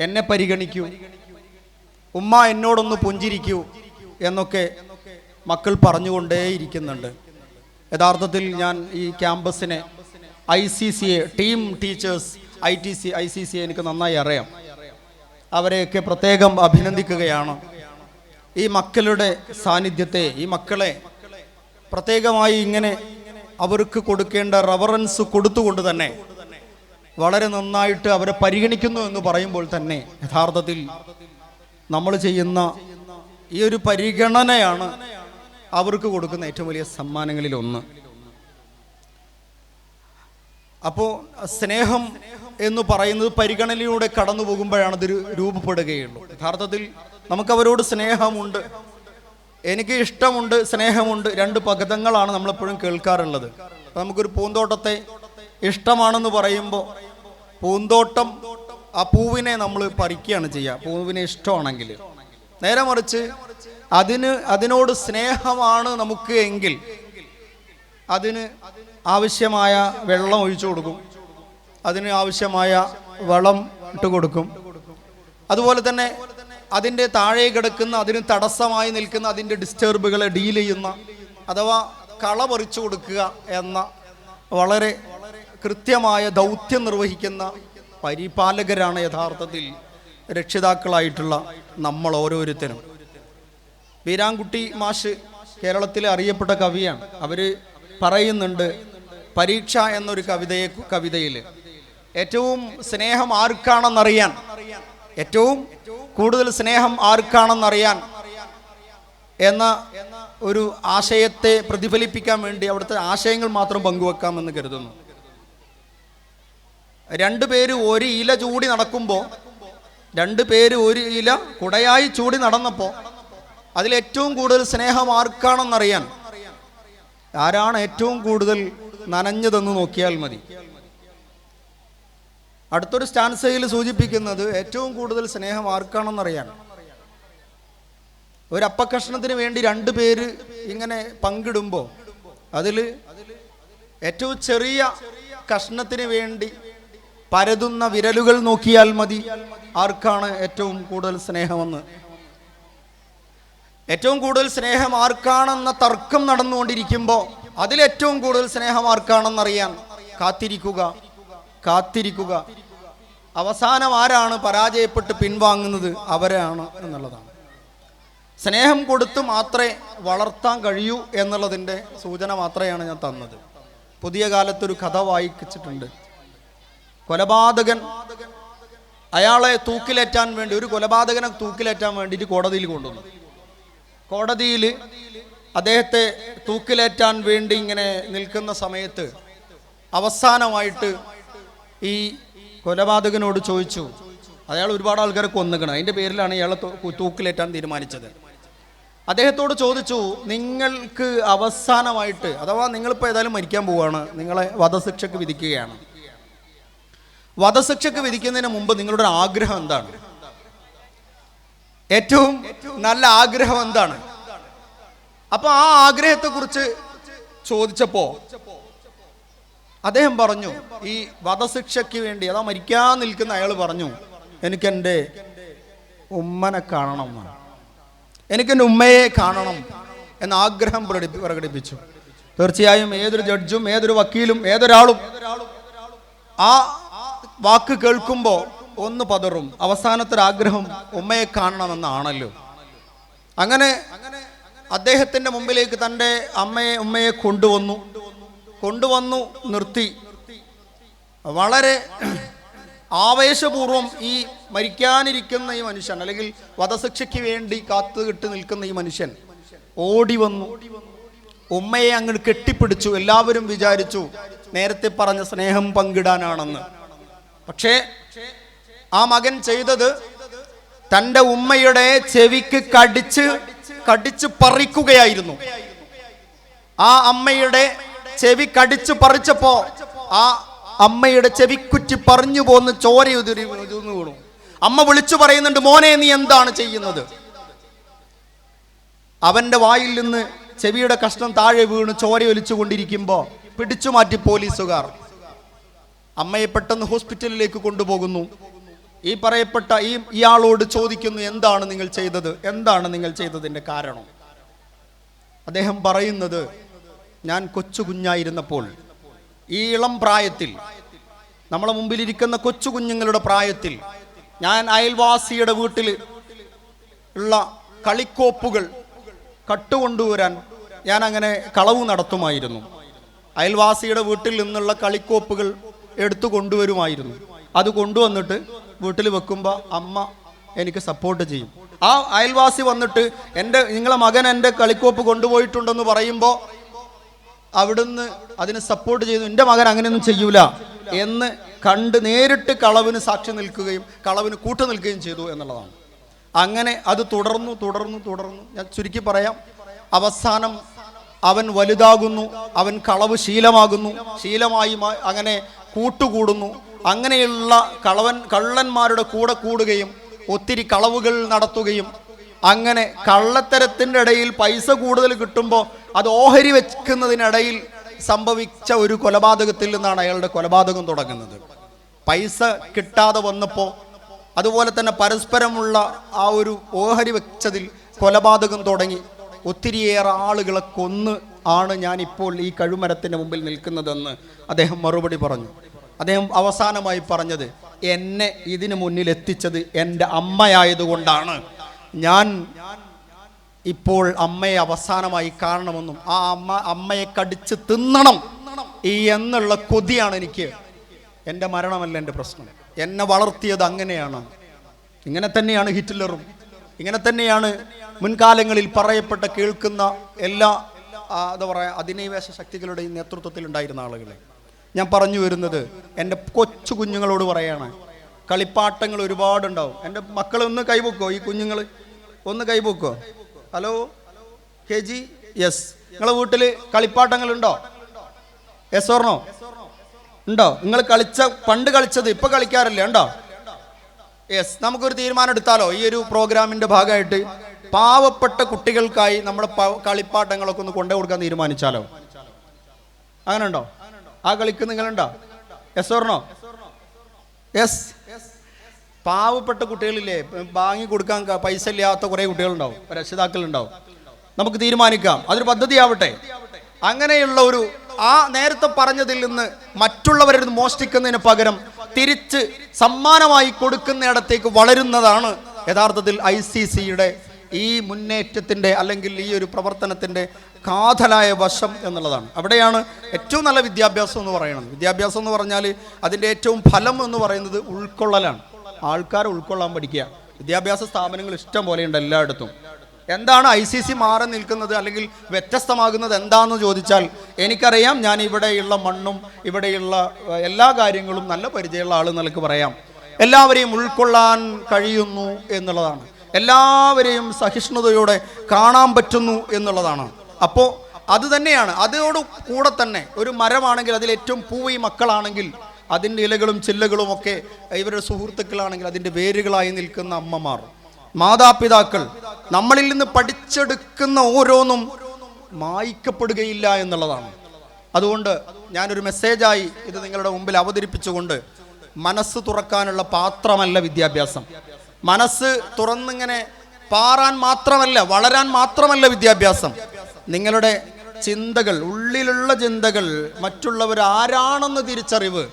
എന്നെ പരിഗണിക്കൂ, ഉമ്മ എന്നോടൊന്ന് പുഞ്ചിരിക്കൂ എന്നൊക്കെ മക്കൾ പറഞ്ഞുകൊണ്ടേയിരിക്കുന്നുണ്ട്. യഥാർത്ഥത്തിൽ ഞാൻ ഈ ക്യാമ്പസിനെ ICCA ടീം ടീച്ചേഴ്സ് ICCA എനിക്ക് നന്നായി അറിയാം. അവരെയൊക്കെ പ്രത്യേകം അഭിനന്ദിക്കുകയാണ്. ഈ മക്കളുടെ സാന്നിധ്യത്തെ, ഈ മക്കളെ പ്രത്യേകമായി ഇങ്ങനെ അവർക്ക് കൊടുക്കേണ്ട റെവറൻസ് കൊടുത്തുകൊണ്ട് തന്നെ വളരെ നന്നായിട്ട് അവരെ പരിഗണിക്കുന്നു എന്ന് പറയുമ്പോൾ തന്നെ യഥാർത്ഥത്തിൽ നമ്മൾ ചെയ്യുന്ന ഈ ഒരു പരിഗണനയാണ് അവർക്ക് കൊടുക്കുന്ന ഏറ്റവും വലിയ സമ്മാനങ്ങളിലൊന്ന്. അപ്പോൾ സ്നേഹം എന്ന് പറയുന്നത് പരിഗണനയിലൂടെ കടന്നു പോകുമ്പോഴാണ് ഇത് രൂപപ്പെടുകയുള്ളൂ. യഥാർത്ഥത്തിൽ നമുക്കവരോട് സ്നേഹമുണ്ട്, എനിക്ക് ഇഷ്ടമുണ്ട്, സ്നേഹമുണ്ട്, രണ്ട് പദങ്ങളാണ് നമ്മളെപ്പോഴും കേൾക്കാറുള്ളത്. നമുക്കൊരു പൂന്തോട്ടത്തെ ഇഷ്ടമാണെന്ന് പറയുമ്പോൾ പൂന്തോട്ടം ആ പൂവിനെ നമ്മൾ പറിക്കുകയാണ് ചെയ്യുക, പൂവിനെ ഇഷ്ടമാണെങ്കിൽ. നേരെ മറിച്ച് അതിനോട് സ്നേഹമാണ് നമുക്ക് എങ്കിൽ അതിന് ആവശ്യമായ വെള്ളം ഒഴിച്ചു കൊടുക്കും, അതിന് ആവശ്യമായ വളം ഇട്ട് കൊടുക്കും. അതുപോലെ തന്നെ അതിൻ്റെ താഴെ കിടക്കുന്ന, അതിന് തടസ്സമായി നിൽക്കുന്ന അതിൻ്റെ ഡിസ്റ്റർബുകളെ ഡീൽ ചെയ്യുന്ന അഥവാ കള പറിച്ചു കൊടുക്കുക എന്ന വളരെ കൃത്യമായ ദൗത്യം നിർവഹിക്കുന്ന പരിപാലകരാണ് യഥാർത്ഥത്തിൽ രക്ഷിതാക്കളായിട്ടുള്ള നമ്മൾ ഓരോരുത്തരും. വീരാൻകുട്ടി മാഷ് കേരളത്തിലെ അറിയപ്പെട്ട കവിയാണ്. അവർ പറയുന്നുണ്ട്, പരീക്ഷ എന്നൊരു കവിതയിൽ ഏറ്റവും സ്നേഹം ആർക്കാണെന്നറിയാൻ, ഏറ്റവും കൂടുതൽ സ്നേഹം ആർക്കാണെന്നറിയാൻ എന്ന ഒരു ആശയത്തെ പ്രതിഫലിപ്പിക്കാൻ വേണ്ടി അവിടുത്തെ ആശയങ്ങൾ മാത്രം പങ്കുവെക്കാമെന്ന് കരുതുന്നു. രണ്ടുപേര് ഒരു ഇല ചൂടി നടക്കുമ്പോൾ, രണ്ടുപേര് ഒരു ഇല കുടയായി ചൂടി നടന്നപ്പോൾ അതിലേറ്റവും കൂടുതൽ സ്നേഹം ആർക്കാണെന്നറിയാൻ ആരാണ് ഏറ്റവും കൂടുതൽ നനഞ്ഞതെന്ന് നോക്കിയാൽ മതി. അടുത്തൊരു സ്റ്റാൻസയിൽ സൂചിപ്പിക്കുന്നത് ഏറ്റവും കൂടുതൽ സ്നേഹം ആർക്കാണെന്നറിയാൻ ഒരു അപ്പക്കഷ്ണത്തിന് വേണ്ടി രണ്ടുപേര് ഇങ്ങനെ പങ്കിടുമ്പോൾ അതിൽ ഏറ്റവും ചെറിയ കഷ്ണത്തിന് വേണ്ടി പരതുന്ന വിരലുകൾ നോക്കിയാൽ മതി ആർക്കാണ് ഏറ്റവും കൂടുതൽ സ്നേഹമെന്ന്. ഏറ്റവും കൂടുതൽ സ്നേഹം ആർക്കാണെന്ന തർക്കം നടന്നുകൊണ്ടിരിക്കുമ്പോൾ അതിലേറ്റവും കൂടുതൽ സ്നേഹം ആർക്കാണെന്നറിയാൻ കാത്തിരിക്കുക. അവസാനം ആരാണ് പരാജയപ്പെട്ട് പിൻവാങ്ങുന്നത് അവരാണ് എന്നുള്ളതാണ്. സ്നേഹം കൊടുത്ത് മാത്രമേ വളർത്താൻ കഴിയൂ എന്നുള്ളതിൻ്റെ സൂചന മാത്രമാണ് ഞാൻ തന്നത്. പുതിയ കാലത്തൊരു കഥ വായിച്ചിട്ടുണ്ട്. കൊലപാതകൻ അയാളെ തൂക്കിലേറ്റാൻ വേണ്ടി, ഒരു കൊലപാതകനെ തൂക്കിലേറ്റാൻ വേണ്ടിയിട്ട് കോടതിയിൽ കൊണ്ടുവന്നു. കോടതിയിൽ അദ്ദേഹത്തെ തൂക്കിലേറ്റാൻ വേണ്ടി ഇങ്ങനെ നിൽക്കുന്ന സമയത്ത് അവസാനമായിട്ട് ഈ കൊലപാതകനോട് ചോദിച്ചു, അയാൾ ഒരുപാട് ആൾക്കാരെ കൊന്നുകണം, അതിൻ്റെ പേരിലാണ് ഇയാളെ തൂക്കിലേറ്റാൻ തീരുമാനിച്ചത്. അദ്ദേഹത്തോട് ചോദിച്ചു, നിങ്ങൾക്ക് അവസാനമായിട്ട്, അഥവാ നിങ്ങളിപ്പോൾ ഏതായാലും മരിക്കാൻ പോവുകയാണ്, നിങ്ങളെ വധശിക്ഷയ്ക്ക് വിധിക്കുകയാണ്, വധശിക്ഷയ്ക്ക് വിധിക്കുന്നതിന് മുമ്പ് നിങ്ങളുടെ ആഗ്രഹം എന്താണ്? ഏറ്റവും നല്ല ആഗ്രഹം എന്താണ്? അപ്പൊ ആ ആഗ്രഹത്തെക്കുറിച്ച് ചോദിച്ചപ്പോ അദ്ദേഹം പറഞ്ഞു, ഈ വധശിക്ഷയ്ക്ക് വേണ്ടി, അതാ മരിക്കാൻ നിൽക്കുന്ന അയാൾ പറഞ്ഞു, എനിക്കെൻ്റെ ഉമ്മനെ കാണണം എന്നാണ്, എനിക്കെൻ്റെ ഉമ്മയെ കാണണം എന്ന ആഗ്രഹം പ്രകടിപ്പിച്ചു. തീർച്ചയായും ഏതൊരു ജഡ്ജും ഏതൊരു വക്കീലും ഏതൊരാളും ആ വാക്ക് കേൾക്കുമ്പോൾ ഒന്ന് പതറും. അവസാനത്തെ ആഗ്രഹം ഉമ്മയെ കാണണമെന്നാണല്ലോ. അങ്ങനെ അദ്ദേഹത്തിൻ്റെ മുമ്പിലേക്ക് തൻ്റെ ഉമ്മയെ കൊണ്ടുവന്നു നിർത്തി. വളരെ ആവേശപൂർവം ഈ മരിക്കാനിരിക്കുന്ന ഈ മനുഷ്യൻ, അല്ലെങ്കിൽ വധശിക്ഷയ്ക്ക് വേണ്ടി കാത്തുകിട്ട് നിൽക്കുന്ന ഈ മനുഷ്യൻ ഓടി വന്നു, ഉമ്മയെ അങ്ങോട്ട് കെട്ടിപ്പിടിച്ചു. എല്ലാവരും വിചാരിച്ചു നേരത്തെ പറഞ്ഞ സ്നേഹം പങ്കിടാനാണെന്ന്. പക്ഷേ ആ മകൻ ചെയ്തത് തൻ്റെ ഉമ്മയുടെ ചെവിക്ക് കടിച്ച് പറിക്കുകയായിരുന്നു. ആ അമ്മയുടെ ചെവി കടിച്ചു പറിച്ചപ്പോ ആ അമ്മയുടെ ചെവിക്കുറ്റി പറഞ്ഞു പോന്ന് ചോര വീണു. അമ്മ വിളിച്ചു പറയുന്നുണ്ട്, മോനെ നീ എന്താണ് ചെയ്യുന്നത്? അവന്റെ വായിൽ നിന്ന് ചെവിയുടെ കഷ്ണം താഴെ വീണ് ചോര ഒലിച്ചു കൊണ്ടിരിക്കുമ്പോ പിടിച്ചു മാറ്റി പോലീസുകാർ അമ്മയെ പെട്ടെന്ന് ഹോസ്പിറ്റലിലേക്ക് കൊണ്ടുപോകുന്നു. ഈ പറയപ്പെട്ട ഇയാളോട് ചോദിക്കുന്നു, എന്താണ് നിങ്ങൾ ചെയ്തത്, എന്താണ് നിങ്ങൾ ചെയ്തതിൻ്റെ കാരണം? അദ്ദേഹം പറയുന്നത്, ഞാൻ കൊച്ചു കുഞ്ഞായിരുന്നപ്പോൾ, ഈ ഇളം പ്രായത്തിൽ, നമ്മളെ മുമ്പിലിരിക്കുന്ന കൊച്ചു കുഞ്ഞുങ്ങളുടെ പ്രായത്തിൽ, ഞാൻ അയൽവാസിയുടെ വീട്ടിൽ ഉള്ള കളിക്കോപ്പുകൾ കട്ടുകൊണ്ടുവരാൻ ഞാൻ അങ്ങനെ കളവ് നടത്തുമായിരുന്നു. അയൽവാസിയുടെ വീട്ടിൽ നിന്നുള്ള കളിക്കോപ്പുകൾ എടുത്തു കൊണ്ടുവരുമായിരുന്നു. അത് കൊണ്ടുവന്നിട്ട് വീട്ടിൽ വെക്കുമ്പോൾ അമ്മ എനിക്ക് സപ്പോർട്ട് ചെയ്യും. ആ അയൽവാസി വന്നിട്ട് നിങ്ങളെ മകൻ എൻ്റെ കളിക്കോപ്പ് കൊണ്ടുപോയിട്ടുണ്ടെന്ന് പറയുമ്പോൾ അവിടുന്ന് അതിന് സപ്പോർട്ട് ചെയ്തു. എൻ്റെ മകൻ അങ്ങനെയൊന്നും ചെയ്യൂല എന്ന് കണ്ട് നേരിട്ട് കളവിന് സാക്ഷി നിൽക്കുകയും കളവിന് കൂട്ടു നിൽക്കുകയും ചെയ്തു എന്നുള്ളതാണ്. അങ്ങനെ അത് തുടർന്നു. ഞാൻ ചുരുക്കി പറയാം, അവസാനം അവൻ വലുതാകുന്നു, അവൻ കളവ് ശീലമായി അങ്ങനെ കൂട്ടുകൂടുന്നു. അങ്ങനെയുള്ള കള്ളന്മാരുടെ കൂടെ കൂടുകയും ഒത്തിരി കളവുകൾ നടത്തുകയും, അങ്ങനെ കള്ളത്തരത്തിൻ്റെ ഇടയിൽ പൈസ കൂടുതൽ കിട്ടുമ്പോൾ അത് ഓഹരി വെക്കുന്നതിനിടയിൽ സംഭവിച്ച ഒരു കൊലപാതകത്തിൽ നിന്നാണ് അയാളുടെ കൊലപാതകം തുടങ്ങുന്നത്. പൈസ കിട്ടാതെ വന്നപ്പോൾ, അതുപോലെ തന്നെ പരസ്പരമുള്ള ആ ഒരു ഓഹരി വെച്ചതിൽ കൊലപാതകം തുടങ്ങി. ഒത്തിരിയേറെ ആളുകളെ കൊന്ന് ആണ് ഞാനിപ്പോൾ ഈ കഴുമരത്തിൻ്റെ മുമ്പിൽ നിൽക്കുന്നതെന്ന് അദ്ദേഹം മറുപടി പറഞ്ഞു. അദ്ദേഹം അവസാനമായി പറഞ്ഞത്, എന്നെ ഇതിനു മുന്നിൽ എത്തിച്ചത് എൻ്റെ അമ്മയായതുകൊണ്ടാണ്. ഞാൻ ഇപ്പോൾ അമ്മയെ അവസാനമായി കാണണമെന്നും ആ അമ്മയെ കടിച്ച് തിന്നണം എന്നുള്ള കൊതിയാണ് എനിക്ക്. എൻ്റെ മരണമല്ല എൻ്റെ പ്രശ്നം, എന്നെ വളർത്തിയത് അങ്ങനെയാണ്. ഇങ്ങനെ തന്നെയാണ് ഹിറ്റ്ലറും ഇങ്ങനെ തന്നെയാണ് മുൻകാലങ്ങളിൽ പറയപ്പെട്ട കേൾക്കുന്ന എല്ലാ എന്താ പറയുക അധിനിവേശ ശക്തികളുടെയും നേതൃത്വത്തിൽ ഉണ്ടായിരുന്ന ആളുകളെ. ഞാൻ പറഞ്ഞു വരുന്നത് എൻ്റെ കൊച്ചു കുഞ്ഞുങ്ങളോട് പറയാണ്, കളിപ്പാട്ടങ്ങൾ ഒരുപാടുണ്ടാവും. എൻ്റെ മക്കൾ ഒന്ന് കൈപൊക്കോ, ഈ കുഞ്ഞുങ്ങൾ ഒന്ന് കൈപൊക്കോ. Hello KG, yes. നിങ്ങളെ വീട്ടിൽ കളിപ്പാട്ടങ്ങളുണ്ടോ? Yes or no? ഉണ്ടോ? നിങ്ങൾ പണ്ട് കളിച്ചത് ഇപ്പൊ കളിക്കാറില്ല, ഉണ്ടോ? യെസ്. നമുക്കൊരു തീരുമാനം എടുത്താലോ ഈ ഒരു പ്രോഗ്രാമിന്റെ ഭാഗമായിട്ട് പാവപ്പെട്ട കുട്ടികൾക്കായി നമ്മുടെ കളിപ്പാട്ടങ്ങളൊക്കെ ഒന്ന് കൊണ്ടു കൊടുക്കാൻ തീരുമാനിച്ചാലോ? അങ്ങനെ ഉണ്ടോ? ആ കളിക്ക് നിങ്ങളുണ്ടോ? Yes or no? യെസ്. പാവപ്പെട്ട കുട്ടികളില്ലേ, വാങ്ങി കൊടുക്കാൻ പൈസ ഇല്ലാത്ത കുറേ കുട്ടികളുണ്ടാവും, രക്ഷിതാക്കളുണ്ടാവും. നമുക്ക് തീരുമാനിക്കാം, അതൊരു പദ്ധതിയാവട്ടെ. അങ്ങനെയുള്ള ആ നേരത്തെ പറഞ്ഞതിൽ നിന്ന് മറ്റുള്ളവരിൽ നിന്ന് മോഷ്ടിക്കുന്നതിന് പകരം തിരിച്ച് സമ്മാനമായി കൊടുക്കുന്നിടത്തേക്ക് വളരുന്നതാണ് യഥാർത്ഥത്തിൽ ICCയുടെ ഈ മുന്നേറ്റത്തിൻ്റെ അല്ലെങ്കിൽ ഈ ഒരു പ്രവർത്തനത്തിൻ്റെ കാതലായ വശം എന്നുള്ളതാണ്. അവിടെയാണ് ഏറ്റവും നല്ല വിദ്യാഭ്യാസം എന്ന് പറയുന്നത്. വിദ്യാഭ്യാസം എന്ന് പറഞ്ഞാൽ അതിൻ്റെ ഏറ്റവും ഫലം എന്ന് പറയുന്നത് ഉൾക്കൊള്ളലാണ്. ആൾക്കാരെ ഉൾക്കൊള്ളാൻ പഠിക്കുക. വിദ്യാഭ്യാസ സ്ഥാപനങ്ങൾ ഇഷ്ടം പോലെയുണ്ട് എല്ലായിടത്തും. എന്താണ് ICC മാറി നിൽക്കുന്നത് അല്ലെങ്കിൽ വ്യത്യസ്തമാകുന്നത് എന്താണെന്ന് ചോദിച്ചാൽ എനിക്കറിയാം. ഞാൻ ഇവിടെയുള്ള മണ്ണും ഇവിടെയുള്ള എല്ലാ കാര്യങ്ങളും നല്ല പരിചയമുള്ള ആൾ നിലക്ക് പറയാം. എല്ലാവരെയും ഉൾക്കൊള്ളാൻ കഴിയുന്നു എന്നുള്ളതാണ്. എല്ലാവരെയും സഹിഷ്ണുതയോടെ കാണാൻ പറ്റുന്നു എന്നുള്ളതാണ്. അപ്പോൾ അത് തന്നെയാണ്. അതോട് കൂടെ തന്നെ ഒരു മരമാണെങ്കിൽ അതിൽ ഏറ്റവും പൂവി മക്കളാണെങ്കിൽ അതിൻ്റെ ഇലകളും ചില്ലകളും ഒക്കെ ഇവരുടെ സുഹൃത്തുക്കളാണെങ്കിൽ അതിൻ്റെ വേരുകളായി നിൽക്കുന്ന അമ്മമാർ, മാതാപിതാക്കൾ, നമ്മളിൽ നിന്ന് പഠിച്ചെടുക്കുന്ന ഓരോന്നും മായ്ക്കപ്പെടുകയില്ല എന്നുള്ളതാണ്. അതുകൊണ്ട് ഞാനൊരു മെസ്സേജായി ഇത് നിങ്ങളുടെ മുമ്പിൽ അവതരിപ്പിച്ചുകൊണ്ട്, മനസ്സ് തുറക്കാനുള്ള പാത്രമല്ല വിദ്യാഭ്യാസം. മനസ്സ് തുറന്നിങ്ങനെ പാറാൻ മാത്രമല്ല, വളരാൻ മാത്രമല്ല വിദ്യാഭ്യാസം. നിങ്ങളുടെ ചിന്തകൾ, ഉള്ളിലുള്ള ചിന്തകൾ, മറ്റുള്ളവർ ആരാണെന്ന് തിരിച്ചറിവ്,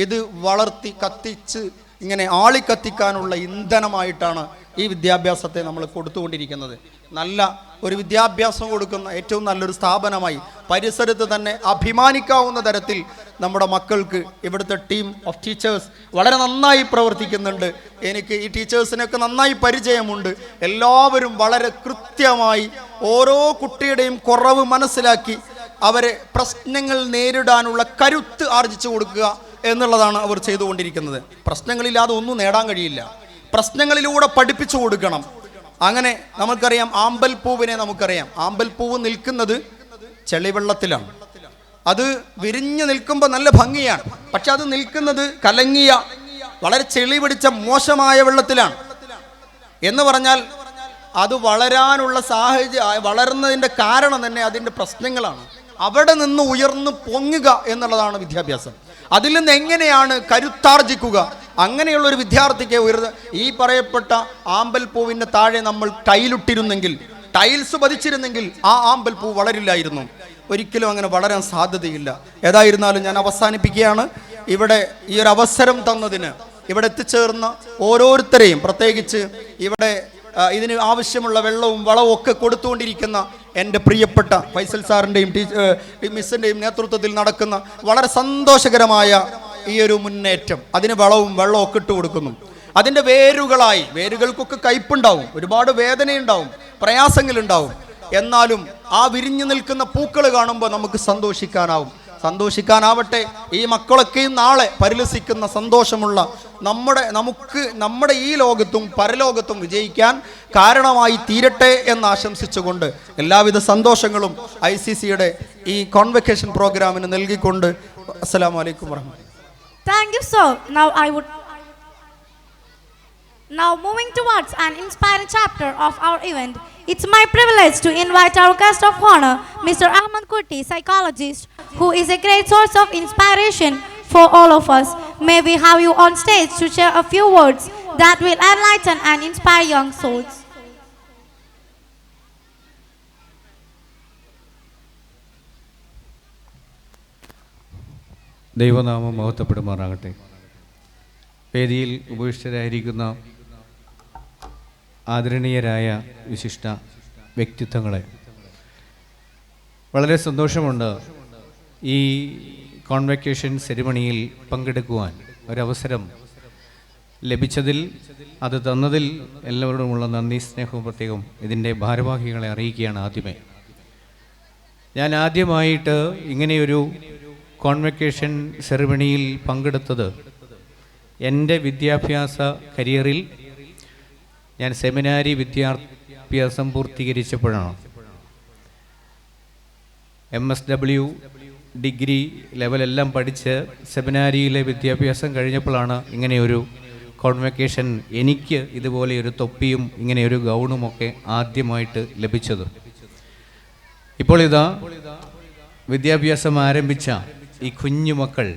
ഇത് വളർത്തി കത്തിച്ച് ഇങ്ങനെ ആളിക്കത്തിക്കാനുള്ള ഇന്ധനമായിട്ടാണ് ഈ വിദ്യാഭ്യാസത്തെ നമ്മൾ കൊടുത്തുകൊണ്ടിരിക്കുന്നത്. നല്ല ഒരു വിദ്യാഭ്യാസം കൊടുക്കുന്ന ഏറ്റവും നല്ലൊരു സ്ഥാപനമായി പരിസരത്ത് തന്നെ അഭിമാനിക്കാവുന്ന തരത്തിൽ നമ്മുടെ മക്കൾക്ക് ഇവിടുത്തെ ടീം ഓഫ് ടീച്ചേഴ്സ് വളരെ നന്നായി പ്രവർത്തിക്കുന്നുണ്ട്. എനിക്ക് ഈ ടീച്ചേഴ്സിനൊക്കെ നന്നായി പരിചയമുണ്ട്. എല്ലാവരും വളരെ കൃത്യമായി ഓരോ കുട്ടിയുടെയും കുറവ് മനസ്സിലാക്കി അവരെ പ്രശ്നങ്ങൾ നേരിടാനുള്ള കരുത്ത് ആർജിച്ചു കൊടുക്കുക എന്നുള്ളതാണ് അവർ ചെയ്തുകൊണ്ടിരിക്കുന്നത്. പ്രശ്നങ്ങളില്ലാതെ ഒന്നും നേടാൻ കഴിയില്ല. പ്രശ്നങ്ങളിലൂടെ പഠിപ്പിച്ചു കൊടുക്കണം. അങ്ങനെ നമുക്കറിയാം, ആമ്പൽപ്പൂവിനെ നമുക്കറിയാം. ആമ്പൽപ്പൂവ് നിൽക്കുന്നത് ചെളിവെള്ളത്തിലാണ്. അത് വിരിഞ്ഞു നിൽക്കുമ്പോൾ നല്ല ഭംഗിയാണ്. പക്ഷെ അത് നിൽക്കുന്നത് കലങ്ങിയ, വളരെ ചെളി പിടിച്ച മോശമായ വെള്ളത്തിലാണ്. എന്ന് പറഞ്ഞാൽ അത് വളരാനുള്ള സാഹചര്യം, വളർന്നതിൻ്റെ കാരണം തന്നെ അതിൻ്റെ പ്രശ്നങ്ങളാണ്. അവിടെ നിന്ന് ഉയർന്നു പൊങ്ങുക എന്നുള്ളതാണ് വിദ്യാഭ്യാസം. അതിൽ നിന്ന് എങ്ങനെയാണ് കരുത്താർജിക്കുക? അങ്ങനെയുള്ള ഒരു വിദ്യാർത്ഥിക്ക് ഈ പറയപ്പെട്ട ആമ്പൽപ്പൂവിൻ്റെ താഴെ നമ്മൾ ടൈലിട്ടിരുന്നെങ്കിൽ, ടൈൽസ് പതിച്ചിരുന്നെങ്കിൽ ആ ആമ്പൽപ്പൂ വളരില്ലായിരുന്നു. ഒരിക്കലും അങ്ങനെ വളരാൻ സാധ്യതയില്ല. ഏതായിരുന്നാലും ഞാൻ അവസാനിപ്പിക്കുകയാണ്. ഇവിടെ ഈ ഒരു അവസരം തന്നതിന്, ഇവിടെ എത്തിച്ചേർന്ന ഓരോരുത്തരെയും, പ്രത്യേകിച്ച് ഇവിടെ ഇതിന് ആവശ്യമുള്ള വെള്ളവും വളവും ഒക്കെ കൊടുത്തുകൊണ്ടിരിക്കുന്ന എൻ്റെ പ്രിയപ്പെട്ട ഫൈസൽ സാറിൻ്റെയും മിസ്സിൻ്റെയും നേതൃത്വത്തിൽ നടക്കുന്ന വളരെ സന്തോഷകരമായ ഈ ഒരു മുന്നേറ്റം, അതിന് വളവും വെള്ളവും ഒക്കെ ഇട്ട് കൊടുക്കുന്നു. അതിൻ്റെ വേരുകൾക്കൊക്കെ കയ്പുണ്ടാവും, ഒരുപാട് വേദനയുണ്ടാവും, പ്രയാസങ്ങളുണ്ടാവും. എന്നാലും ആ വിരിഞ്ഞു നിൽക്കുന്ന പൂക്കൾ കാണുമ്പോൾ നമുക്ക് സന്തോഷിക്കാനാവട്ടെ. ഈ മക്കളൊക്കെയും നാളെ പരിലസിക്കുന്ന സന്തോഷമുള്ള നമ്മുടെ ഈ ലോകത്തും പരലോകത്തും വിജയിക്കാൻ കാരണമായി തീരട്ടെ എന്ന് ആശംസിച്ചുകൊണ്ട് എല്ലാവിധ സന്തോഷങ്ങളും ICCയുടെ ഈ കോൺവെക്കേഷൻ പ്രോഗ്രാമിന് നൽകിക്കൊണ്ട് അസ്സലാമു അലൈക്കും വറഹ്മത്തുള്ളാഹി.
Thank you, sir. Now moving towards an inspiring chapter of our event, it's my privilege to invite our guest of honor, Mr. Ahmad Kurti, psychologist, who is a great source of inspiration for all of us. May we have you on stage to share a few words that will enlighten and inspire young souls.
ദൈവനാമം മഹത്വപ്പെടുമാറാകട്ടെ. വേദിയിൽ ഉപവിഷ്ടരായിരിക്കുന്ന ആദരണീയരായ വിശിഷ്ട വ്യക്തിത്വങ്ങളെ, വളരെ സന്തോഷമുണ്ട് ഈ convocation സെറിമണിയിൽ പങ്കെടുക്കുവാൻ ഒരവസരം ലഭിച്ചതിൽ, അത് തന്നതിൽ എല്ലാവരോടുമുള്ള നന്ദി സ്നേഹവും പ്രത്യേകം ഇതിൻ്റെ ഭാരവാഹികളെ അറിയിക്കുകയാണ്. ഞാൻ ആദ്യമായിട്ട് ഇങ്ങനെയൊരു കോൺവെക്കേഷൻ സെറിമണിയിൽ പങ്കെടുത്തത് എൻ്റെ വിദ്യാഭ്യാസ കരിയറിൽ ഞാൻ സെമിനാരി വിദ്യാഭ്യാസം പൂർത്തീകരിച്ചപ്പോഴാണ്. MSW ഡിഗ്രി ലെവലെല്ലാം പഠിച്ച് സെമിനാരിയിലെ വിദ്യാഭ്യാസം കഴിഞ്ഞപ്പോഴാണ് ഇങ്ങനെയൊരു കോൺവെക്കേഷൻ, എനിക്ക് ഇതുപോലെ ഒരു തൊപ്പിയും ഇങ്ങനെയൊരു ഗൗണുമൊക്കെ ആദ്യമായിട്ട് ലഭിച്ചത്. ഇപ്പോൾ ഇതാ വിദ്യാഭ്യാസം ആരംഭിച്ച ഈ കുഞ്ഞുമക്കൾ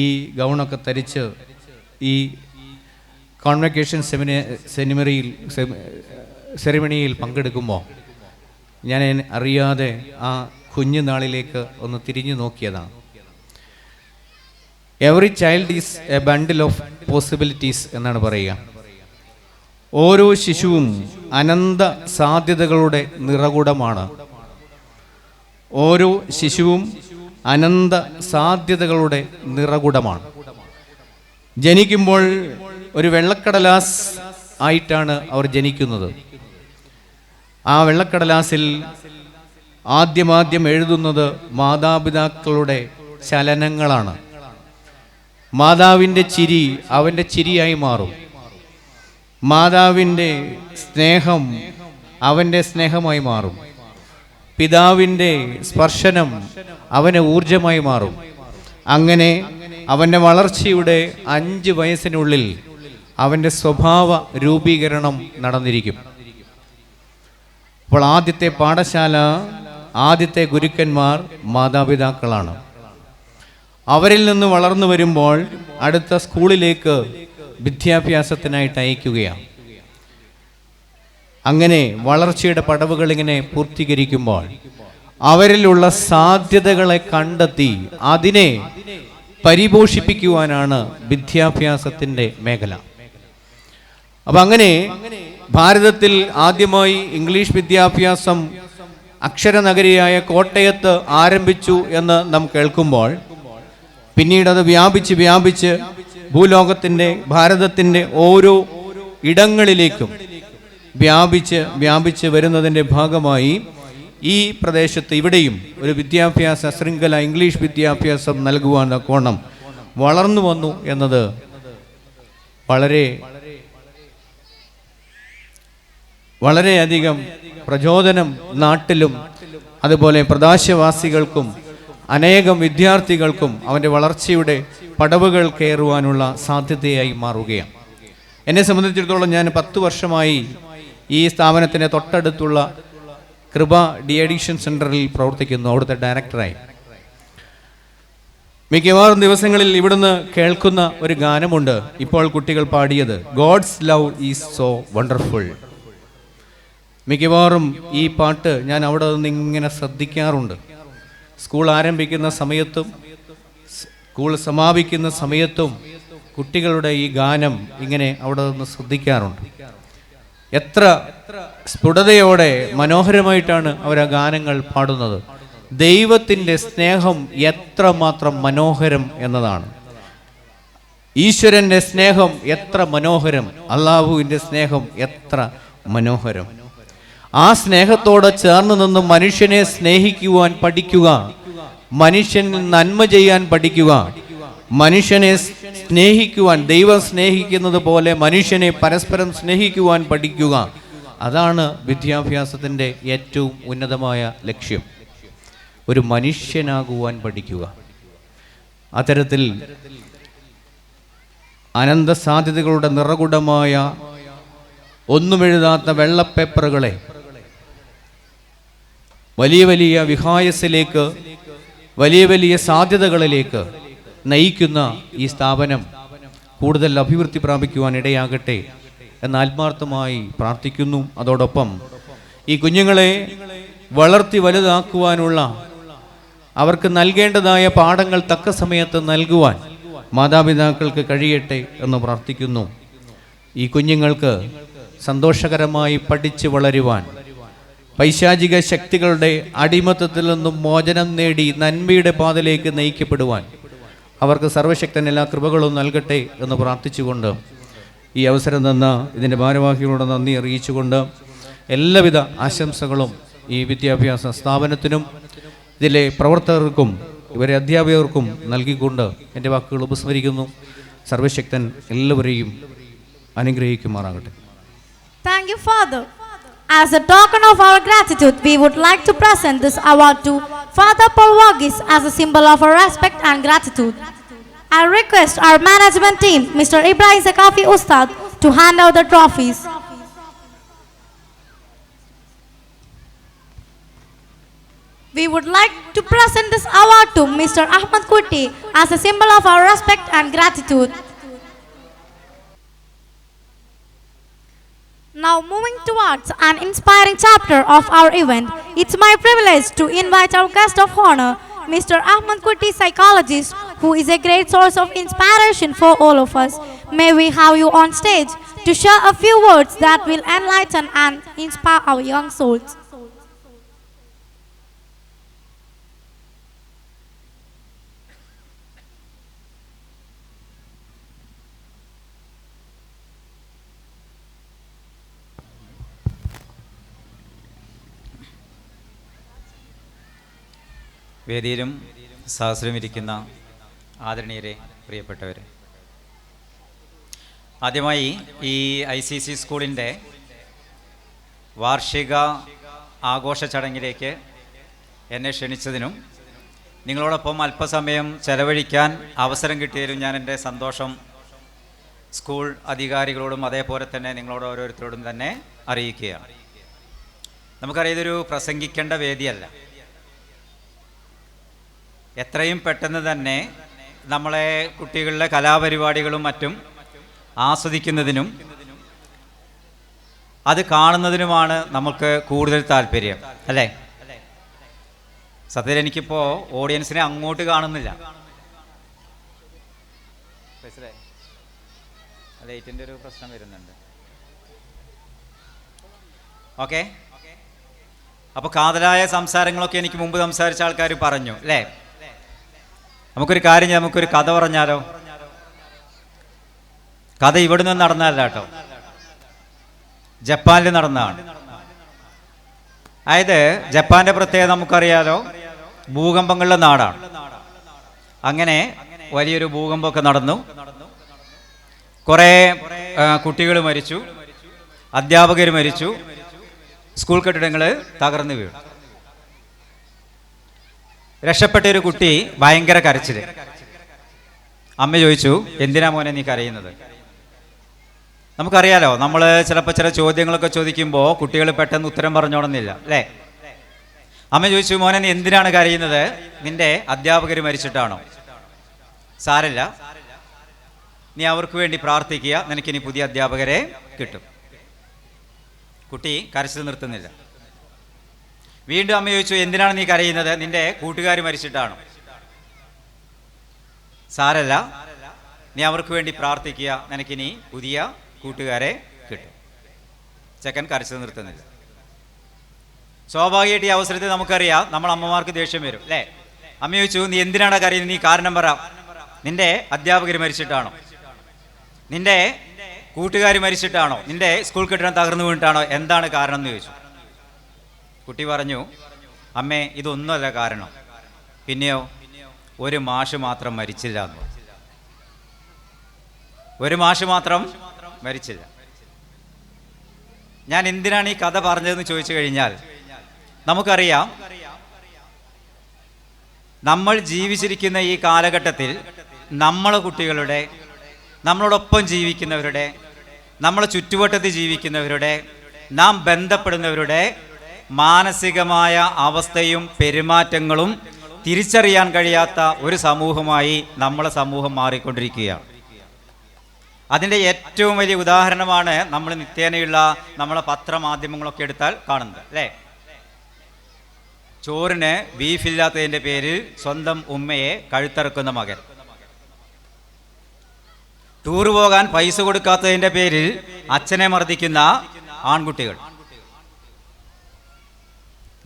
ഈ ഗൗണൊക്കെ ധരിച്ച് ഈ കോൺവെക്കേഷൻ സെറിമണിയിൽ പങ്കെടുക്കുമ്പോൾ ഞാൻ അറിയാതെ ആ കുഞ്ഞുനാളിലേക്ക് ഒന്ന് തിരിഞ്ഞു നോക്കിയതാണ്. Every child is a bundle of possibilities എന്നാണ് പറയുക. ഓരോ ശിശുവും അനന്ത സാധ്യതകളുടെ നിറകുടമാണ്. ഓരോ ശിശുവും അനന്ത സാധ്യതകളുടെ നിറകുടമാണ്. ജനിക്കുമ്പോൾ ഒരു വെള്ളക്കടലാസ് ആയിട്ടാണ് അവർ ജനിക്കുന്നത്. ആ വെള്ളക്കടലാസിൽ ആദ്യം എഴുതുന്നത് മാതാപിതാക്കളുടെ ചലനങ്ങളാണ്. മാതാവിൻ്റെ ചിരി അവൻ്റെ ചിരിയായി മാറും. മാതാവിൻ്റെ സ്നേഹം അവൻ്റെ സ്നേഹമായി മാറും. പിതാവിൻ്റെ സ്പർശനം അവന് ഊർജമായി മാറും. അങ്ങനെ അവൻ്റെ വളർച്ചയുടെ 5 വയസ്സിനുള്ളിൽ അവൻ്റെ സ്വഭാവ രൂപീകരണം നടന്നിരിക്കും. അപ്പോൾ ആദ്യത്തെ പാഠശാല, ആദ്യത്തെ ഗുരുക്കന്മാർ മാതാപിതാക്കളാണ്. അവരിൽ നിന്ന് വളർന്നു വരുമ്പോൾ അടുത്ത സ്കൂളിലേക്ക് വിദ്യാഭ്യാസത്തിനായിട്ട് അയക്കുകയാണ്. അങ്ങനെ വളർച്ചയുടെ പടവുകൾ ഇങ്ങനെ പൂർത്തീകരിക്കുമ്പോൾ അവരിലുള്ള സാധ്യതകളെ കണ്ടെത്തി അതിനെ പരിപോഷിപ്പിക്കുവാനാണ് വിദ്യാഭ്യാസത്തിൻ്റെ മേഖല. അപ്പം അങ്ങനെ ഭാരതത്തിൽ ആദ്യമായി ഇംഗ്ലീഷ് വിദ്യാഭ്യാസം അക്ഷരനഗരിയായ കോട്ടയത്ത് ആരംഭിച്ചു എന്ന് നാം കേൾക്കുമ്പോൾ പിന്നീട് അത് വ്യാപിച്ച് ഭൂലോകത്തിൻ്റെ, ഭാരതത്തിൻ്റെ ഓരോ ഇടങ്ങളിലേക്കും വ്യാപിച്ച് വരുന്നതിൻ്റെ ഭാഗമായി ഈ പ്രദേശത്ത് ഇവിടെയും ഒരു വിദ്യാഭ്യാസ ശൃംഖല, ഇംഗ്ലീഷ് വിദ്യാഭ്യാസം നൽകുവാൻ കോണം വളർന്നു വന്നു എന്നത് വളരെയധികം പ്രചോദനം നാട്ടിലും അതുപോലെ പ്രദേശവാസികൾക്കും അനേകം വിദ്യാർത്ഥികൾക്കും അവൻ്റെ വളർച്ചയുടെ പടവുകൾ കയറുവാനുള്ള സാധ്യതയായി മാറുകയാണ്. എന്നെ സംബന്ധിച്ചിടത്തോളം ഞാൻ 10 വർഷമായി ഈ സ്ഥാപനത്തിൻ്റെ തൊട്ടടുത്തുള്ള കൃപ ഡി അഡിക്ഷൻ സെൻ്ററിൽ പ്രവർത്തിക്കുന്നു, അവിടുത്തെ ഡയറക്ടറായി. മിക്കവാറും ദിവസങ്ങളിൽ ഇവിടുന്ന് കേൾക്കുന്ന ഒരു ഗാനമുണ്ട്, ഇപ്പോൾ കുട്ടികൾ പാടിയത്, God's love is so wonderful. മിക്കവാറും ഈ പാട്ട് ഞാൻ അവിടെ നിന്ന് ഇങ്ങനെ ശ്രദ്ധിക്കാറുണ്ട്. സ്കൂൾ ആരംഭിക്കുന്ന സമയത്തും സ്കൂൾ സമാപിക്കുന്ന സമയത്തും കുട്ടികളുടെ ഈ ഗാനം ഇങ്ങനെ അവിടെ നിന്ന് ശ്രദ്ധിക്കാറുണ്ട്. എത്ര സ്ഫുടതയോടെ മനോഹരമായിട്ടാണ് അവർ ആ ഗാനങ്ങൾ പാടുന്നത്. ദൈവത്തിൻ്റെ സ്നേഹം എത്രമാത്രം മനോഹരം എന്നതാണ്. ഈശ്വരൻ്റെ സ്നേഹം എത്ര മനോഹരം, അള്ളാഹുവിൻ്റെ സ്നേഹം എത്ര മനോഹരം. ആ സ്നേഹത്തോടെ ചേർന്ന് നിന്ന് മനുഷ്യനെ സ്നേഹിക്കുവാൻ പഠിക്കുക, മനുഷ്യന് നന്മ ചെയ്യാൻ പഠിക്കുക, മനുഷ്യനെ സ്നേഹിക്കുവാൻ, ദൈവം സ്നേഹിക്കുന്നത് പോലെ മനുഷ്യനെ പരസ്പരം സ്നേഹിക്കുവാൻ പഠിക്കുക. അതാണ് വിദ്യാഭ്യാസത്തിൻ്റെ ഏറ്റവും ഉന്നതമായ ലക്ഷ്യം. ഒരു മനുഷ്യനാകുവാൻ പഠിക്കുക. അത്തരത്തിൽ അനന്ത സാധ്യതകളുടെ നിറകുടമായ ഒന്നുമെഴുതാത്ത വെള്ളപ്പേപ്പറുകളെ വലിയ വിഹായസിലേക്ക്, വലിയ സാധ്യതകളിലേക്ക് നയിക്കുന്ന ഈ സ്ഥാപനം കൂടുതൽ അഭിവൃദ്ധി പ്രാപിക്കുവാൻ ഇടയാകട്ടെ എന്ന് ആത്മാർത്ഥമായി പ്രാർത്ഥിക്കുന്നു. അതോടൊപ്പം ഈ കുഞ്ഞുങ്ങളെ വളർത്തി വലുതാക്കുവാനുള്ള, അവർക്ക് നൽകേണ്ടതായ പാഠങ്ങൾ തക്ക സമയത്ത് നൽകുവാൻ മാതാപിതാക്കൾക്ക് കഴിയട്ടെ എന്ന് പ്രാർത്ഥിക്കുന്നു. ഈ കുഞ്ഞുങ്ങൾക്ക് സന്തോഷകരമായി പഠിച്ച് വളരുവാൻ, പൈശാചിക ശക്തികളുടെ അടിമത്തത്തിൽ നിന്നും മോചനം നേടി നന്മയുടെ പാതയിലേക്ക് നയിക്കപ്പെടുവാൻ അവർക്ക് സർവശക്തൻ എല്ലാ കൃപകളും നൽകട്ടെ എന്ന് പ്രാർത്ഥിച്ചുകൊണ്ട് ഈ അവസരം തന്ന ഇതിൻ്റെ ഭാരവാഹികളോട് നന്ദി അറിയിച്ചുകൊണ്ട് എല്ലാവിധ ആശംസകളും ഈ വിദ്യാഭ്യാസ സ്ഥാപനത്തിനും ഇതിലെ പ്രവർത്തകർക്കും ഇവരെ അധ്യാപകർക്കും നൽകിക്കൊണ്ട് എൻ്റെ വാക്കുകൾ ഉപസ്മരിക്കുന്നു. സർവശക്തൻ എല്ലാവരെയും അനുഗ്രഹിക്കുമാറാകട്ടെ.
Thank you, Father. As a token of our gratitude, we would like to present this award to Father Paul Varghese as a symbol of our respect and gratitude. I request our management team, Mr. Ibrahim Zakafi Ustad, to hand out the trophies. We would like to present this award to Mr. Ahmad Kuti as a symbol of our respect and gratitude. Now moving towards an inspiring chapter of our event, it's my privilege to invite our guest of honor, Mr. Ahmad Kuti, psychologist, who is a great source of inspiration for all of us. May we have you on stage to share a few words that will enlighten and inspire our young souls.
വേദിയിലും സഹസ്രമിരിക്കുന്ന ആദരണീയരെ, പ്രിയപ്പെട്ടവരെ, ആദ്യമായി ഈ ICC സ്കൂളിൻ്റെ വാർഷിക ആഘോഷ ചടങ്ങിലേക്ക് എന്നെ ക്ഷണിച്ചതിനും നിങ്ങളോടൊപ്പം അല്പസമയം ചെലവഴിക്കാൻ അവസരം കിട്ടിയതിലും ഞാൻ എൻ്റെ സന്തോഷം സ്കൂൾ അധികാരികളോടും അതേപോലെ തന്നെ നിങ്ങളോട് ഓരോരുത്തരോടും തന്നെ അറിയിക്കുകയാണ്. നമുക്കറിയാം, ഇതൊരു പ്രസംഗിക്കേണ്ട വേദിയല്ല. എത്രയും പെട്ടെന്ന് തന്നെ നമ്മളെ കുട്ടികളുടെ കലാപരിപാടികളും മറ്റും ആസ്വദിക്കുന്നതിനും അത് കാണുന്നതിനുമാണ് നമുക്ക് കൂടുതൽ താല്പര്യം, അല്ലേ? സത്യത്തിൽ എനിക്കിപ്പോൾ ഓഡിയൻസിനെ അങ്ങോട്ട് കാണുന്നില്ല. ലൈറ്റിൻ്റെ ഒരു പ്രശ്നം വരുന്നുണ്ട്. ഓക്കെ, അപ്പോൾ കാതലായ സംസാരങ്ങളൊക്കെ എനിക്ക് മുമ്പ് സംസാരിച്ച ആൾക്കാർ പറഞ്ഞു, അല്ലേ? നമുക്കൊരു കാര്യം, നമുക്കൊരു കഥ പറഞ്ഞാലോ? കഥ ഇവിടെ നിന്ന് നടന്നതല്ല കേട്ടോ, ജപ്പാനിൽ നടന്നതാണ്. അതായത് ജപ്പാന്റെ പ്രത്യേകത നമുക്കറിയാലോ, ഭൂകമ്പങ്ങളുടെ നാടാണ്. അങ്ങനെ വലിയൊരു ഭൂകമ്പമൊക്കെ നടന്നു, കുറേ കുട്ടികൾ മരിച്ചു, അധ്യാപകർ മരിച്ചു, സ്കൂൾ കെട്ടിടങ്ങൾ തകർന്നു വീണു. രക്ഷപ്പെട്ട ഒരു കുട്ടി ഭയങ്കര കരച്ചില്. അമ്മ ചോദിച്ചു, എന്തിനാ മോനെ നീ കരയുന്നത്? നമുക്കറിയാലോ, നമ്മൾ ചിലപ്പോൾ ചില ചോദ്യങ്ങളൊക്കെ ചോദിക്കുമ്പോൾ കുട്ടികൾ പെട്ടെന്ന് ഉത്തരം പറഞ്ഞോണമെന്നില്ല, അല്ലേ? അമ്മ ചോദിച്ചു, മോനെ നീ എന്തിനാണ് കരയുന്നത്? നിന്റെ അധ്യാപകർ മരിച്ചിട്ടാണോ? സാരല്ല, നീ അവർക്ക് വേണ്ടി പ്രാർത്ഥിക്കുക, നിനക്കിനി പുതിയ അധ്യാപകരെ കിട്ടും. കുട്ടി കരച്ചിൽ നിർത്തുന്നില്ല. വീണ്ടും അമ്മ ചോദിച്ചു, എന്തിനാണ് നീ കരയുന്നത്? നിന്റെ കൂട്ടുകാർ മരിച്ചിട്ടാണോ? സാരല്ല, നീ അവർക്ക് വേണ്ടി പ്രാർത്ഥിക്കുക, നിനക്കിനി പുതിയ കൂട്ടുകാരെ കിട്ടും. ചെക്കൻ കരച്ചിൽ നിർത്തുന്നില്ല. സ്വാഭാവികമായിട്ട് ഈ അവസരത്തിൽ നമുക്കറിയാം, നമ്മൾ അമ്മമാർക്ക് ദേഷ്യം വരും, അല്ലേ? അമ്മ ചോദിച്ചു, നീ എന്തിനാണ് കരയുന്നത്? നീ കാരണം പറ. നിന്റെ അധ്യാപകർ മരിച്ചിട്ടാണോ? നിന്റെ കൂട്ടുകാർ മരിച്ചിട്ടാണോ? നിന്റെ സ്കൂൾ കെട്ടിടം തകർന്നു വീണിട്ടാണോ? എന്താണ് കാരണം എന്ന് ചോദിച്ചു. കുട്ടി പറഞ്ഞു, അമ്മേ, ഇതൊന്നുമല്ല കാരണം. പിന്നെയോ? ഒരു മാഷ് മാത്രം മരിച്ചില്ല എന്ന്. ഒരു മാഷ് മാത്രം മരിച്ചില്ല. ഞാൻ എന്തിനാണ് ഈ കഥ പറഞ്ഞതെന്ന് ചോദിച്ചു കഴിഞ്ഞാൽ, നമുക്കറിയാം, നമ്മൾ ജീവിച്ചിരിക്കുന്ന ഈ കാലഘട്ടത്തിൽ നമ്മളെ കുട്ടികളുടെ, നമ്മളോടൊപ്പം ജീവിക്കുന്നവരുടെ, നമ്മളെ ചുറ്റുവട്ടത്തിൽ ജീവിക്കുന്നവരുടെ, നാം ബന്ധപ്പെടുന്നവരുടെ മാനസികമായ അവസ്ഥയും പെരുമാറ്റങ്ങളും തിരിച്ചറിയാൻ കഴിയാത്ത ഒരു സമൂഹമായി നമ്മളെ സമൂഹം മാറിക്കൊണ്ടിരിക്കുകയാണ്. അതിൻ്റെ ഏറ്റവും വലിയ ഉദാഹരണമാണ് നമ്മൾ നിത്യേനയുള്ള നമ്മളെ പത്രമാധ്യമങ്ങളൊക്കെ എടുത്താൽ കാണുന്നത്, അല്ലേ? ചോറിന് ബീഫില്ലാത്തതിൻ്റെ പേരിൽ സ്വന്തം ഉമ്മയെ കഴുത്തറക്കുന്ന മകൻ, ടൂർ പോകാൻ പൈസ കൊടുക്കാത്തതിൻ്റെ പേരിൽ അച്ഛനെ മർദ്ദിക്കുന്ന ആൺകുട്ടികൾ,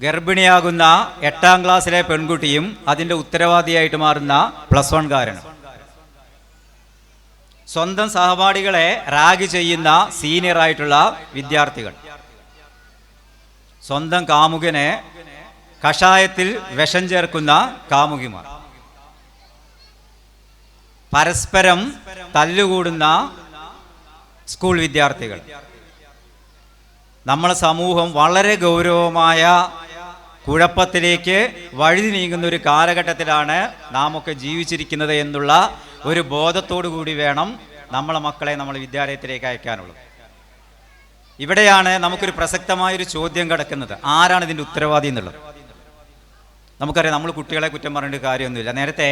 ഗർഭിണിയാകുന്ന 8ാം ക്ലാസ്സിലെ പെൺകുട്ടിയും അതിൻ്റെ ഉത്തരവാദിയായിട്ട് മാറുന്ന +1 കാരനും, സ്വന്തം സഹപാഠികളെ റാഗ് ചെയ്യുന്ന സീനിയറായിട്ടുള്ള വിദ്യാർത്ഥികൾ, സ്വന്തം കാമുകനെ കഷായത്തിൽ വിഷം ചേർക്കുന്ന കാമുകിമാർ, പരസ്പരം തല്ലുകൂടുന്ന സ്കൂൾ വിദ്യാർത്ഥികൾ. നമ്മളെ സമൂഹം വളരെ ഗൗരവമായ കുഴപ്പത്തിലേക്ക് വഴുതി നീങ്ങുന്ന ഒരു കാലഘട്ടത്തിലാണ് നാം ഒക്കെ ജീവിച്ചിരിക്കുന്നത് എന്നുള്ള ഒരു ബോധത്തോടു കൂടി വേണം നമ്മളെ മക്കളെ നമ്മൾ വിദ്യാലയത്തിലേക്ക് അയക്കാനുള്ളത്. ഇവിടെയാണ് നമുക്കൊരു പ്രസക്തമായൊരു ചോദ്യം കിടക്കുന്നത്, ആരാണ് ഇതിൻ്റെ ഉത്തരവാദി എന്നുള്ളത്. നമുക്കറിയാം, നമ്മൾ കുട്ടികളെ കുറ്റം പറയേണ്ട കാര്യമൊന്നുമില്ല. നേരത്തെ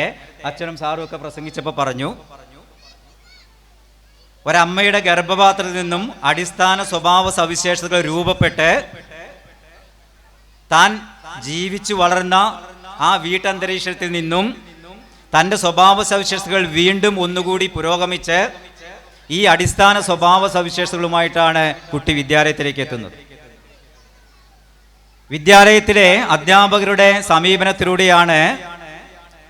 അച്ഛനും സാറും ഒക്കെ പ്രസംഗിച്ചപ്പോൾ പറഞ്ഞു, ഒരമ്മയുടെ ഗർഭപാത്രത്തിൽ നിന്നും അടിസ്ഥാന സ്വഭാവ സവിശേഷതകൾ രൂപപ്പെട്ട് താൻ ജീവിച്ചു വളർന്ന ആ വീട്ടന്തരീക്ഷത്തിൽ നിന്നും തൻ്റെ സ്വഭാവ സവിശേഷതകൾ വീണ്ടും ഒന്നുകൂടി പുരോഗമിച്ച് ഈ അടിസ്ഥാന സ്വഭാവ സവിശേഷതകളുമായിട്ടാണ് കുട്ടി വിദ്യാലയത്തിലേക്ക് എത്തുന്നത്. വിദ്യാലയത്തിലെ അധ്യാപകരുടെ സമീപനത്തിലൂടെയാണ്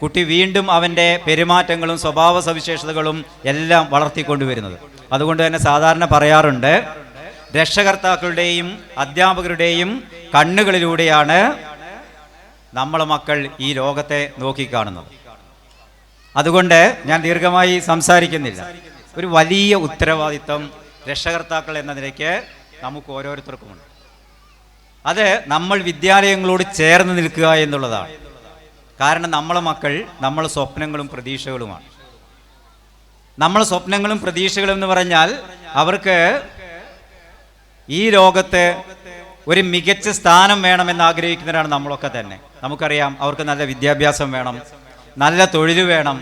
കുട്ടി വീണ്ടും അവൻ്റെ പെരുമാറ്റങ്ങളും സ്വഭാവ സവിശേഷതകളും എല്ലാം വളർത്തിക്കൊണ്ടുവരുന്നത്. അതുകൊണ്ട് തന്നെ സാധാരണ പറയാറുണ്ട്, രക്ഷകർത്താക്കളുടെയും അധ്യാപകരുടെയും കണ്ണുകളിലൂടെയാണ് നമ്മളെ മക്കൾ ഈ ലോകത്തെ നോക്കിക്കാണുന്നത്. അതുകൊണ്ട് ഞാൻ ദീർഘമായി സംസാരിക്കുന്നില്ല. ഒരു വലിയ ഉത്തരവാദിത്വം രക്ഷകർത്താക്കൾ എന്ന നിലയ്ക്ക് നമുക്ക് ഓരോരുത്തർക്കുമുണ്ട്. അത് നമ്മൾ വിദ്യാലയങ്ങളോട് ചേർന്ന് നിൽക്കുക എന്നുള്ളതാണ്. കാരണം നമ്മളെ മക്കൾ നമ്മളെ സ്വപ്നങ്ങളും പ്രതീക്ഷകളുമാണ്. നമ്മളെ സ്വപ്നങ്ങളും പ്രതീക്ഷകളും എന്ന് പറഞ്ഞാൽ അവർക്ക് ഈ ലോകത്ത് ഒരു മികച്ച സ്ഥാനം വേണമെന്ന് ആഗ്രഹിക്കുന്നവരാണ് നമ്മളൊക്കെ തന്നെ. നമുക്കറിയാം, അവർക്ക് നല്ല വിദ്യാഭ്യാസം വേണം, നല്ല തൊഴിൽ വേണം,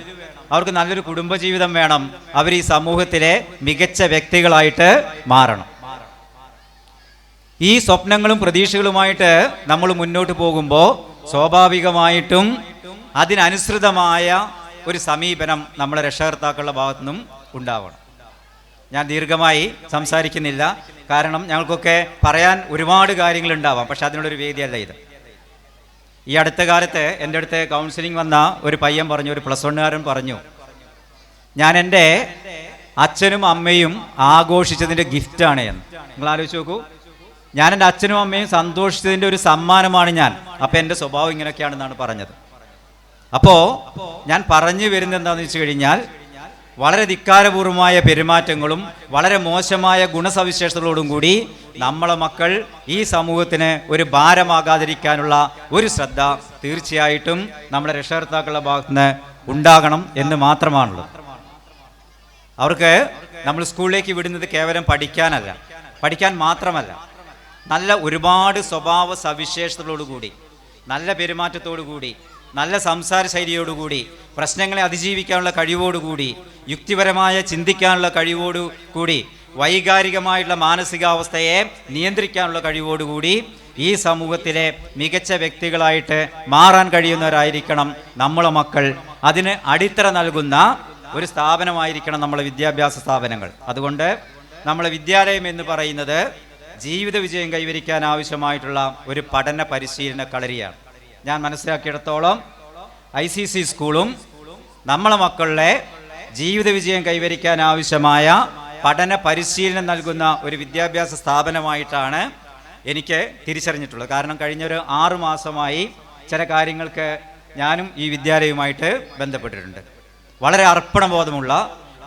അവർക്ക് നല്ലൊരു കുടുംബജീവിതം വേണം, അവർ ഈ സമൂഹത്തിലെ മികച്ച വ്യക്തികളായിട്ട് മാറണം. ഈ സ്വപ്നങ്ങളും പ്രതീക്ഷകളുമായിട്ട് നമ്മൾ മുന്നോട്ട് പോകുമ്പോൾ സ്വാഭാവികമായിട്ടും അതിനനുസൃതമായ ഒരു സമീപനം നമ്മളെ രക്ഷകർത്താക്കളുടെ ഭാഗത്തു നിന്നും ഉണ്ടാവണം. ഞാൻ ദീർഘമായി സംസാരിക്കുന്നില്ല, കാരണം ഞങ്ങൾക്കൊക്കെ പറയാൻ ഒരുപാട് കാര്യങ്ങളുണ്ടാവാം, പക്ഷെ അതിനുള്ളൊരു വേദിയല്ല ഇത്. ഈ അടുത്ത കാലത്ത് എൻ്റെ അടുത്ത് കൗൺസിലിംഗ് വന്ന ഒരു പയ്യൻ പറഞ്ഞു, ഒരു +1 പറഞ്ഞു, ഞാൻ എൻ്റെ അച്ഛനും അമ്മയും ആഘോഷിച്ചതിൻ്റെ ഗിഫ്റ്റാണ് എന്ന്. നിങ്ങൾ ആലോചിച്ച് നോക്കൂ, ഞാൻ എൻ്റെ അച്ഛനും അമ്മയും സന്തോഷിച്ചതിൻ്റെ ഒരു സമ്മാനമാണ് ഞാൻ. അപ്പം എൻ്റെ സ്വഭാവം ഇങ്ങനെയൊക്കെയാണെന്നാണ് പറഞ്ഞത്. അപ്പോൾ ഞാൻ പറഞ്ഞു വരുന്നത് എന്താണെന്ന് വെച്ച് കഴിഞ്ഞാൽ, വളരെ ധിക്കാരപൂർവമായ പെരുമാറ്റങ്ങളും വളരെ മോശമായ ഗുണസവിശേഷതകളോടും കൂടി നമ്മളെ മക്കൾ ഈ സമൂഹത്തിന് ഒരു ഭാരമാകാതിരിക്കാനുള്ള ഒരു ശ്രദ്ധ തീർച്ചയായിട്ടും നമ്മുടെ രക്ഷകർത്താക്കളുടെ ഭാഗത്തുനിന്ന് ഉണ്ടാകണം എന്ന് മാത്രമാണുള്ളത്. അവർക്ക് നമ്മൾ സ്കൂളിലേക്ക് വിടുന്നത് കേവലം പഠിക്കാൻ മാത്രമല്ല, നല്ല ഒരുപാട് സ്വഭാവ സവിശേഷതകളോടുകൂടി, നല്ല പെരുമാറ്റത്തോടുകൂടി, നല്ല സംസാര ശൈലിയോടുകൂടി, പ്രശ്നങ്ങളെ അതിജീവിക്കാനുള്ള കഴിവോടുകൂടി, യുക്തിപരമായ ചിന്തിക്കാനുള്ള കഴിവോടുകൂടി, വൈകാരികമായിട്ടുള്ള മാനസികാവസ്ഥയെ നിയന്ത്രിക്കാനുള്ള കഴിവോടുകൂടി ഈ സമൂഹത്തിലെ മികച്ച വ്യക്തികളായിട്ട് മാറാൻ കഴിയുന്നവരായിരിക്കണം നമ്മളെ മക്കൾ. അതിന് അടിത്തറ നൽകുന്ന ഒരു സ്ഥാപനമായിരിക്കണം നമ്മളെ വിദ്യാഭ്യാസ സ്ഥാപനങ്ങൾ. അതുകൊണ്ട് നമ്മളെ വിദ്യാലയം എന്ന് പറയുന്നത് ജീവിത വിജയം കൈവരിക്കാൻ ആവശ്യമായിട്ടുള്ള ഒരു പഠന പരിശീലന കളരിയാണ്. ഞാൻ മനസ്സിലാക്കിയിടത്തോളം ICC സ്കൂളും നമ്മളെ മക്കളുടെ ജീവിത വിജയം കൈവരിക്കാൻ ആവശ്യമായ പഠന പരിശീലനം നൽകുന്ന ഒരു വിദ്യാഭ്യാസ സ്ഥാപനമായിട്ടാണ് എനിക്ക് തിരിച്ചറിഞ്ഞിട്ടുള്ളത്. കാരണം കഴിഞ്ഞൊരു 6 മാസമായി ചില കാര്യങ്ങൾക്ക് ഞാനും ഈ വിദ്യാലയവുമായിട്ട് ബന്ധപ്പെട്ടിട്ടുണ്ട്. വളരെ അർപ്പണബോധമുള്ള,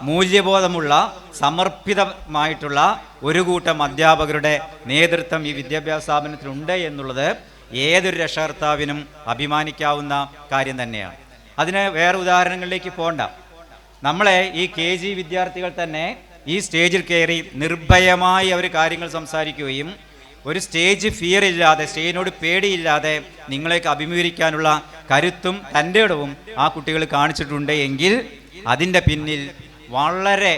മൂല്യബോധമുള്ള, സമർപ്പിതമായിട്ടുള്ള ഒരു കൂട്ടം അധ്യാപകരുടെ നേതൃത്വം ഈ വിദ്യാഭ്യാസ സ്ഥാപനത്തിലുണ്ട് എന്നുള്ളത് ഏതൊരു രക്ഷകർത്താവിനും അഭിമാനിക്കാവുന്ന കാര്യം തന്നെയാണ്. അതിന് വേറെ ഉദാഹരണങ്ങളിലേക്ക് പോകണ്ട. നമ്മളെ ഈ KG വിദ്യാർത്ഥികൾ തന്നെ ഈ സ്റ്റേജിൽ കയറി നിർഭയമായി അവർ കാര്യങ്ങൾ സംസാരിക്കുകയും ഒരു സ്റ്റേജ് ഫിയർ ഇല്ലാതെ, സ്റ്റേജിനോട് പേടിയില്ലാതെ നിങ്ങളേക്ക് അഭിമുഖീകരിക്കാനുള്ള കരുത്തും തൻ്റെ ഇടവും ആ കുട്ടികൾ കാണിച്ചിട്ടുണ്ട് എങ്കിൽ അതിൻ്റെ പിന്നിൽ വളരെ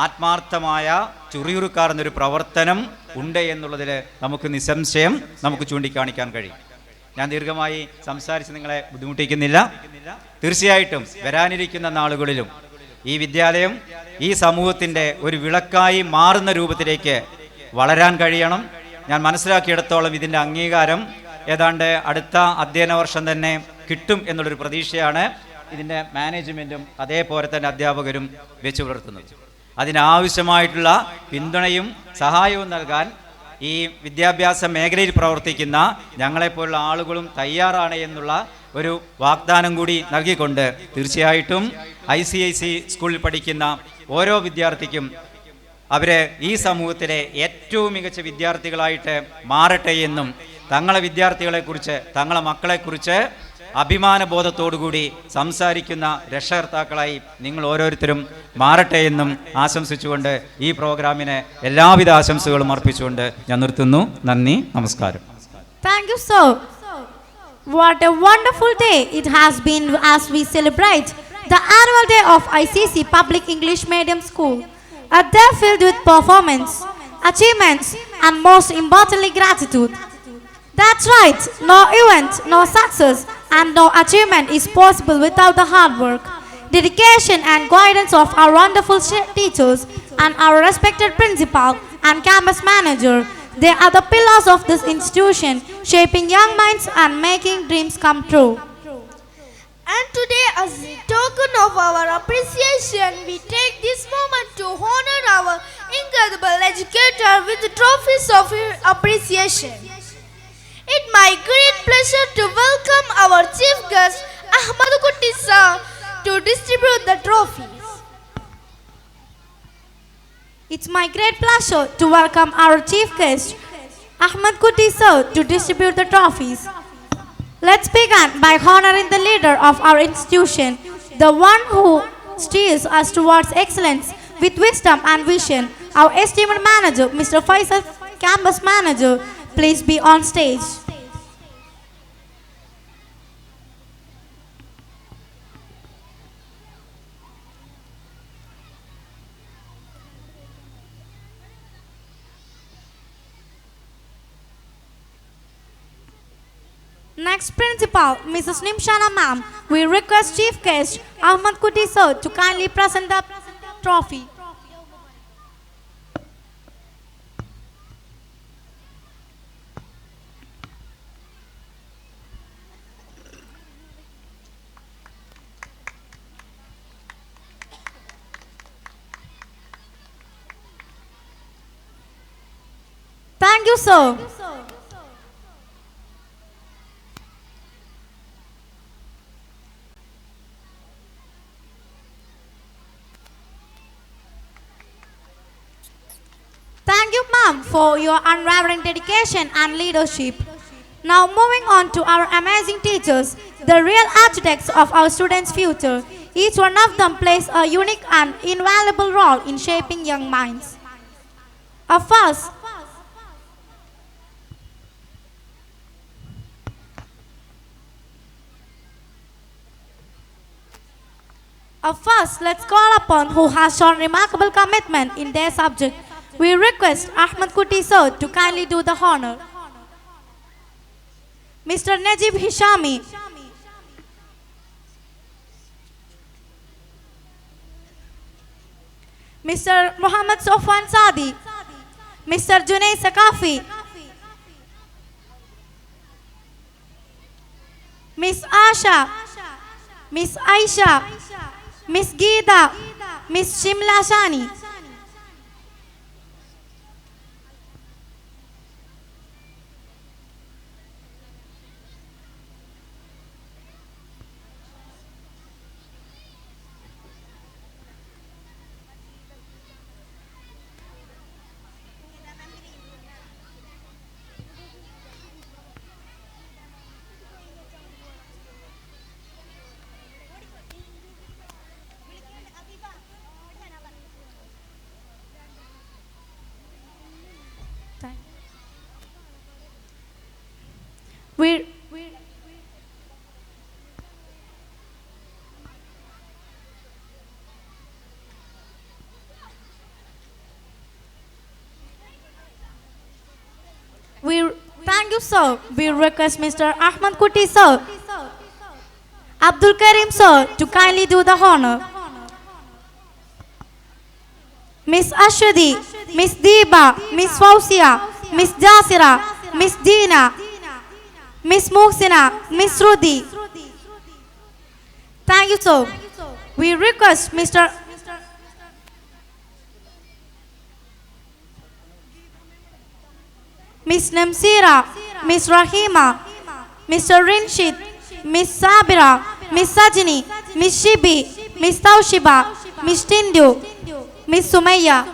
ആത്മാർത്ഥമായ ചുറിയുറുക്കാറുന്നൊരു പ്രവർത്തനം ഉണ്ട് എന്നുള്ളതിൽ നമുക്ക് നിസ്സംശയം നമുക്ക് ചൂണ്ടിക്കാണിക്കാൻ കഴിയും. ഞാൻ ദീർഘമായി സംസാരിച്ച് നിങ്ങളെ ബുദ്ധിമുട്ടിക്കുന്നില്ല. തീർച്ചയായിട്ടും വരാനിരിക്കുന്ന നാളുകളിലും ഈ വിദ്യാലയം ഈ സമൂഹത്തിൻ്റെ ഒരു വിളക്കായി മാറുന്ന രൂപത്തിലേക്ക് വളരാൻ കഴിയണം. ഞാൻ മനസ്സിലാക്കിയിടത്തോളം ഇതിൻ്റെ അംഗീകാരം ഏതാണ്ട് അടുത്ത അധ്യയന വർഷം തന്നെ കിട്ടും എന്നുള്ളൊരു പ്രതീക്ഷയാണ് ഇതിൻ്റെ മാനേജ്മെൻറ്റും അതേപോലെ തന്നെ അധ്യാപകരും വെച്ചു പുലർത്തുന്നത്. അതിനാവശ്യമായിട്ടുള്ള പിന്തുണയും സഹായവും നൽകാൻ ഈ വിദ്യാഭ്യാസ മേഖലയിൽ പ്രവർത്തിക്കുന്ന ഞങ്ങളെപ്പോലുള്ള ആളുകളും തയ്യാറാണ് എന്നുള്ള ഒരു വാഗ്ദാനം കൂടി നൽകിക്കൊണ്ട് തീർച്ചയായിട്ടും ICIC സ്കൂളിൽ പഠിക്കുന്ന ഓരോ വിദ്യാർത്ഥിക്കും അവരെ ഈ സമൂഹത്തിലെ ഏറ്റവും മികച്ച വിദ്യാർത്ഥികളായിട്ട് മാറട്ടെ എന്നും തങ്ങളെ വിദ്യാർത്ഥികളെക്കുറിച്ച് തങ്ങളെ മക്കളെക്കുറിച്ച് അഭിമാനബോധത്തോടുകൂടി സംസാരിക്കുന്ന രക്ഷകർത്താക്കളായി നിങ്ങൾ ഓരോരുത്തരും മാറട്ടെ എന്നും ആശംസിച്ചുകൊണ്ട് ഈ പ്രോഗ്രാമിന് എല്ലാവിധ ആശംസകളും അർപ്പിച്ചുകൊണ്ട് ഞാൻ നിർത്തുന്നു. നന്ദി, നമസ്കാരം.
Thank you, sir. What a wonderful day it has been as we celebrate the annual day of ICC Public English Medium School. A day filled with performance, achievements, and most importantly, gratitude. That's right, no event, no success, and no achievement is possible without the hard work, dedication, and guidance of our wonderful teachers and our respected principal and campus manager. They are the pillars of this institution, shaping young minds and making dreams come true.
And today, as a token of our appreciation, we take this moment to honor our incredible educator with the trophies of appreciation. It's my great pleasure to welcome our chief guest, Ahmad Kutti sir, to distribute the trophies.
It's my great pleasure to welcome our chief guest, Ahmad Kutti sir, to distribute the trophies. Let's begin by honoring the leader of our institution, the one who steers us towards excellence with wisdom and vision, our esteemed manager, Mr. Faisal, campus manager. Please be on stage. Next, Principal, Mrs. Nimshana ma'am, we request Chief Guest Ahmad Kutti sir to kindly present the trophy. Thank you, sir. Thank you, ma'am, for your unwavering dedication and leadership. Now, moving on to our amazing teachers, the real architects of our students' future. Each one of them plays a unique and invaluable role in shaping young minds. First, let's call upon who has shown remarkable commitment in their subject. We request Ahmad Kutti sir to kindly do the honor. Mr. Najib Hishami, Mr. Muhammad Sofwan Sadi, Mr. Junay Sakafi, Miss Asha, Miss Aisha, Miss Geeta, Miss Shimla Shani. Thank you, sir. We request Mr. Ahmad Kutti sir, Abdul Karim sir to kindly do the honor. Miss Ashwadi, Miss Deeba, Miss Fausia, Miss Jasira, Miss Deena, Miss Muhsina, Miss Rudy. Thank you, sir. We request Mr. Miss Namsira, Miss Rahima, Mr. Rinshid, Miss Sabira, Miss Sajini, Miss Shibi, Miss Taushiba, Miss Tindu, Miss Sumaya.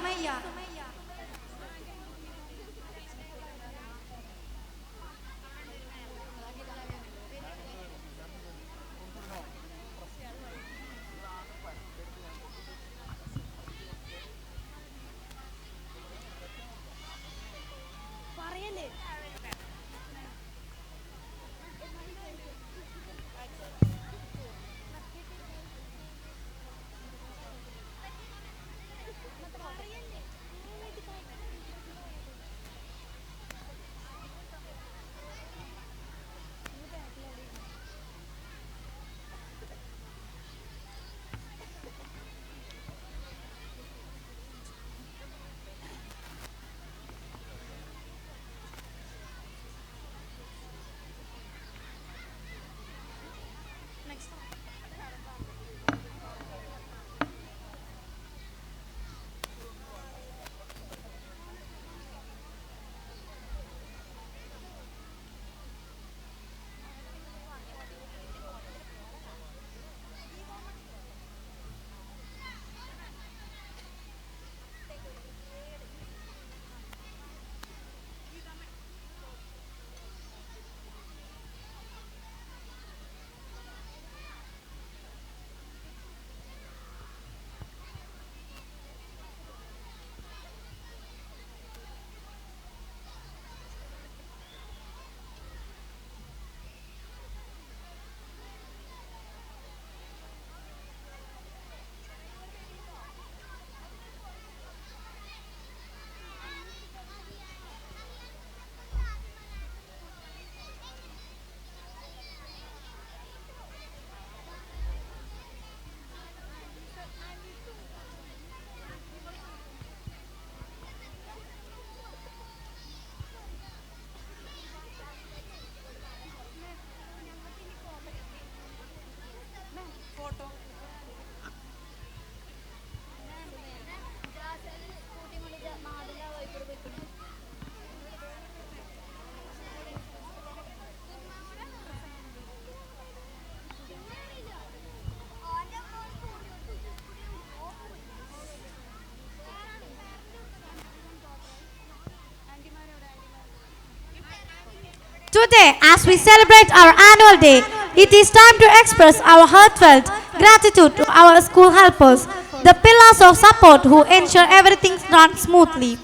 Today, as we celebrate our annual day, it is time to express our heartfelt gratitude to our school helpers, the pillars of support who ensure everything runs smoothly.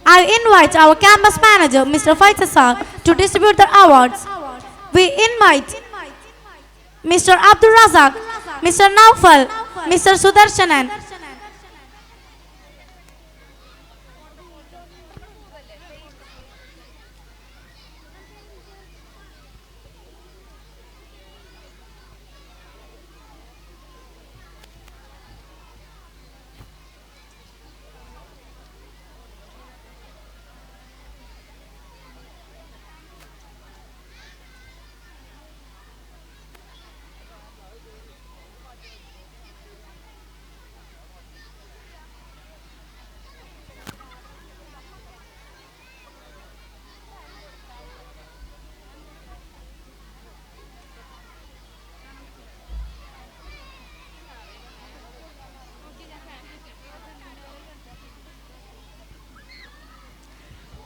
I invite our campus manager, Mr. Faisal, to distribute the awards. We invite Mr. Abdul Razak, Mr. Naufal, Mr. Sudarshanan.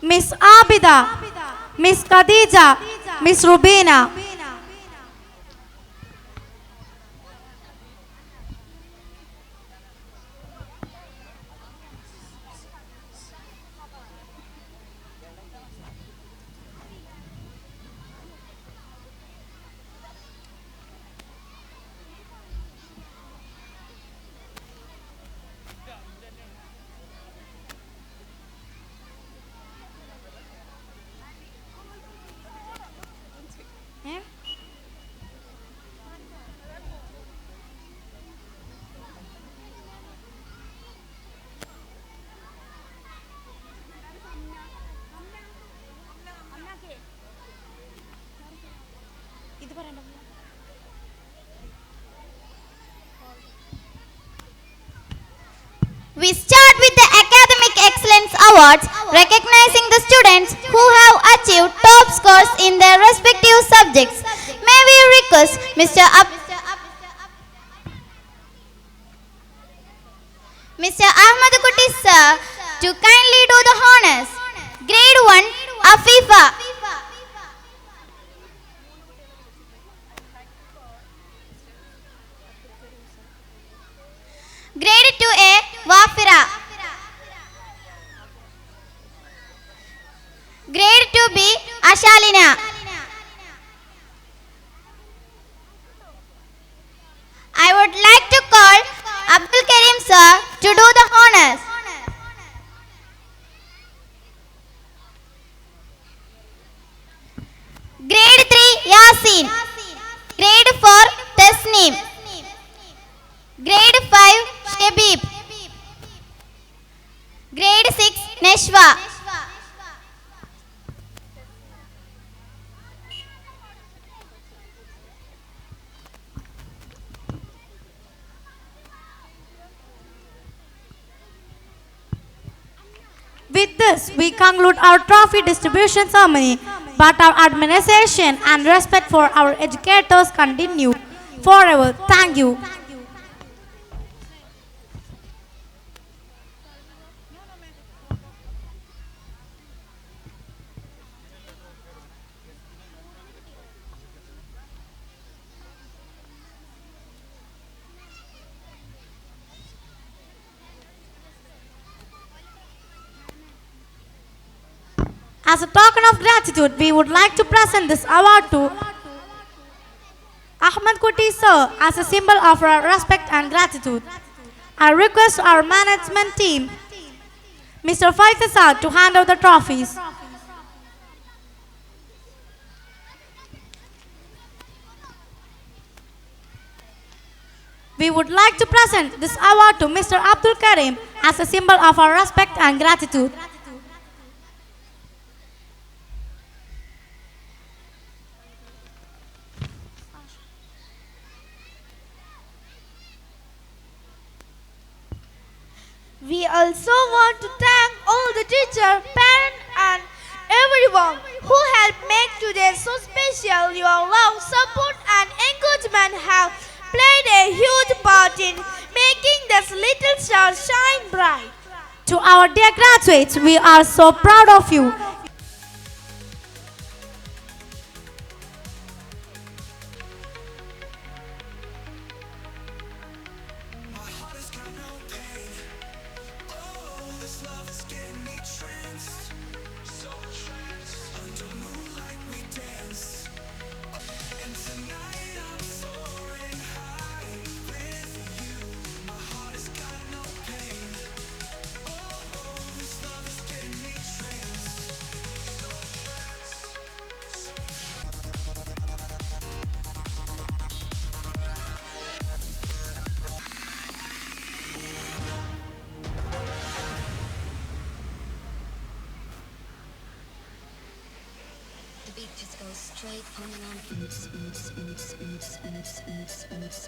Miss Abida, Miss Khadija, Miss Rubina.
We start with the academic excellence awards recognizing the students who have achieved top scores in their respective subjects. May we request Mr. Ahmad Kutti sir to kindly do the honors. Grade 1 Afifa. Grade 2A Wafira. Grade 2B Ashalina. I would like to call Abdul Karim sir to do the honors. Grade 3 Yasin. Grade 4 Tasneem. Grade 5 Shabib. Grade 6 Neshwa.
With this, we conclude our trophy distribution ceremony, but our admiration and respect for our educators continue forever. Thank you. As a token of gratitude, we would like to present this award to Ahmad Kutti sir as a symbol of our respect and gratitude. I request our management team, Mr. Faisal sir, to hand out the trophies. We would like to present this award to Mr. Abdul Karim as a symbol of our respect and gratitude.
We also want to thank all the teachers, parents and everyone who helped make today so special. Your love, support and encouragement have played a huge part in making this little star shine bright.
To our dear graduates, we are so proud of you.
The beat just goes straight on and on.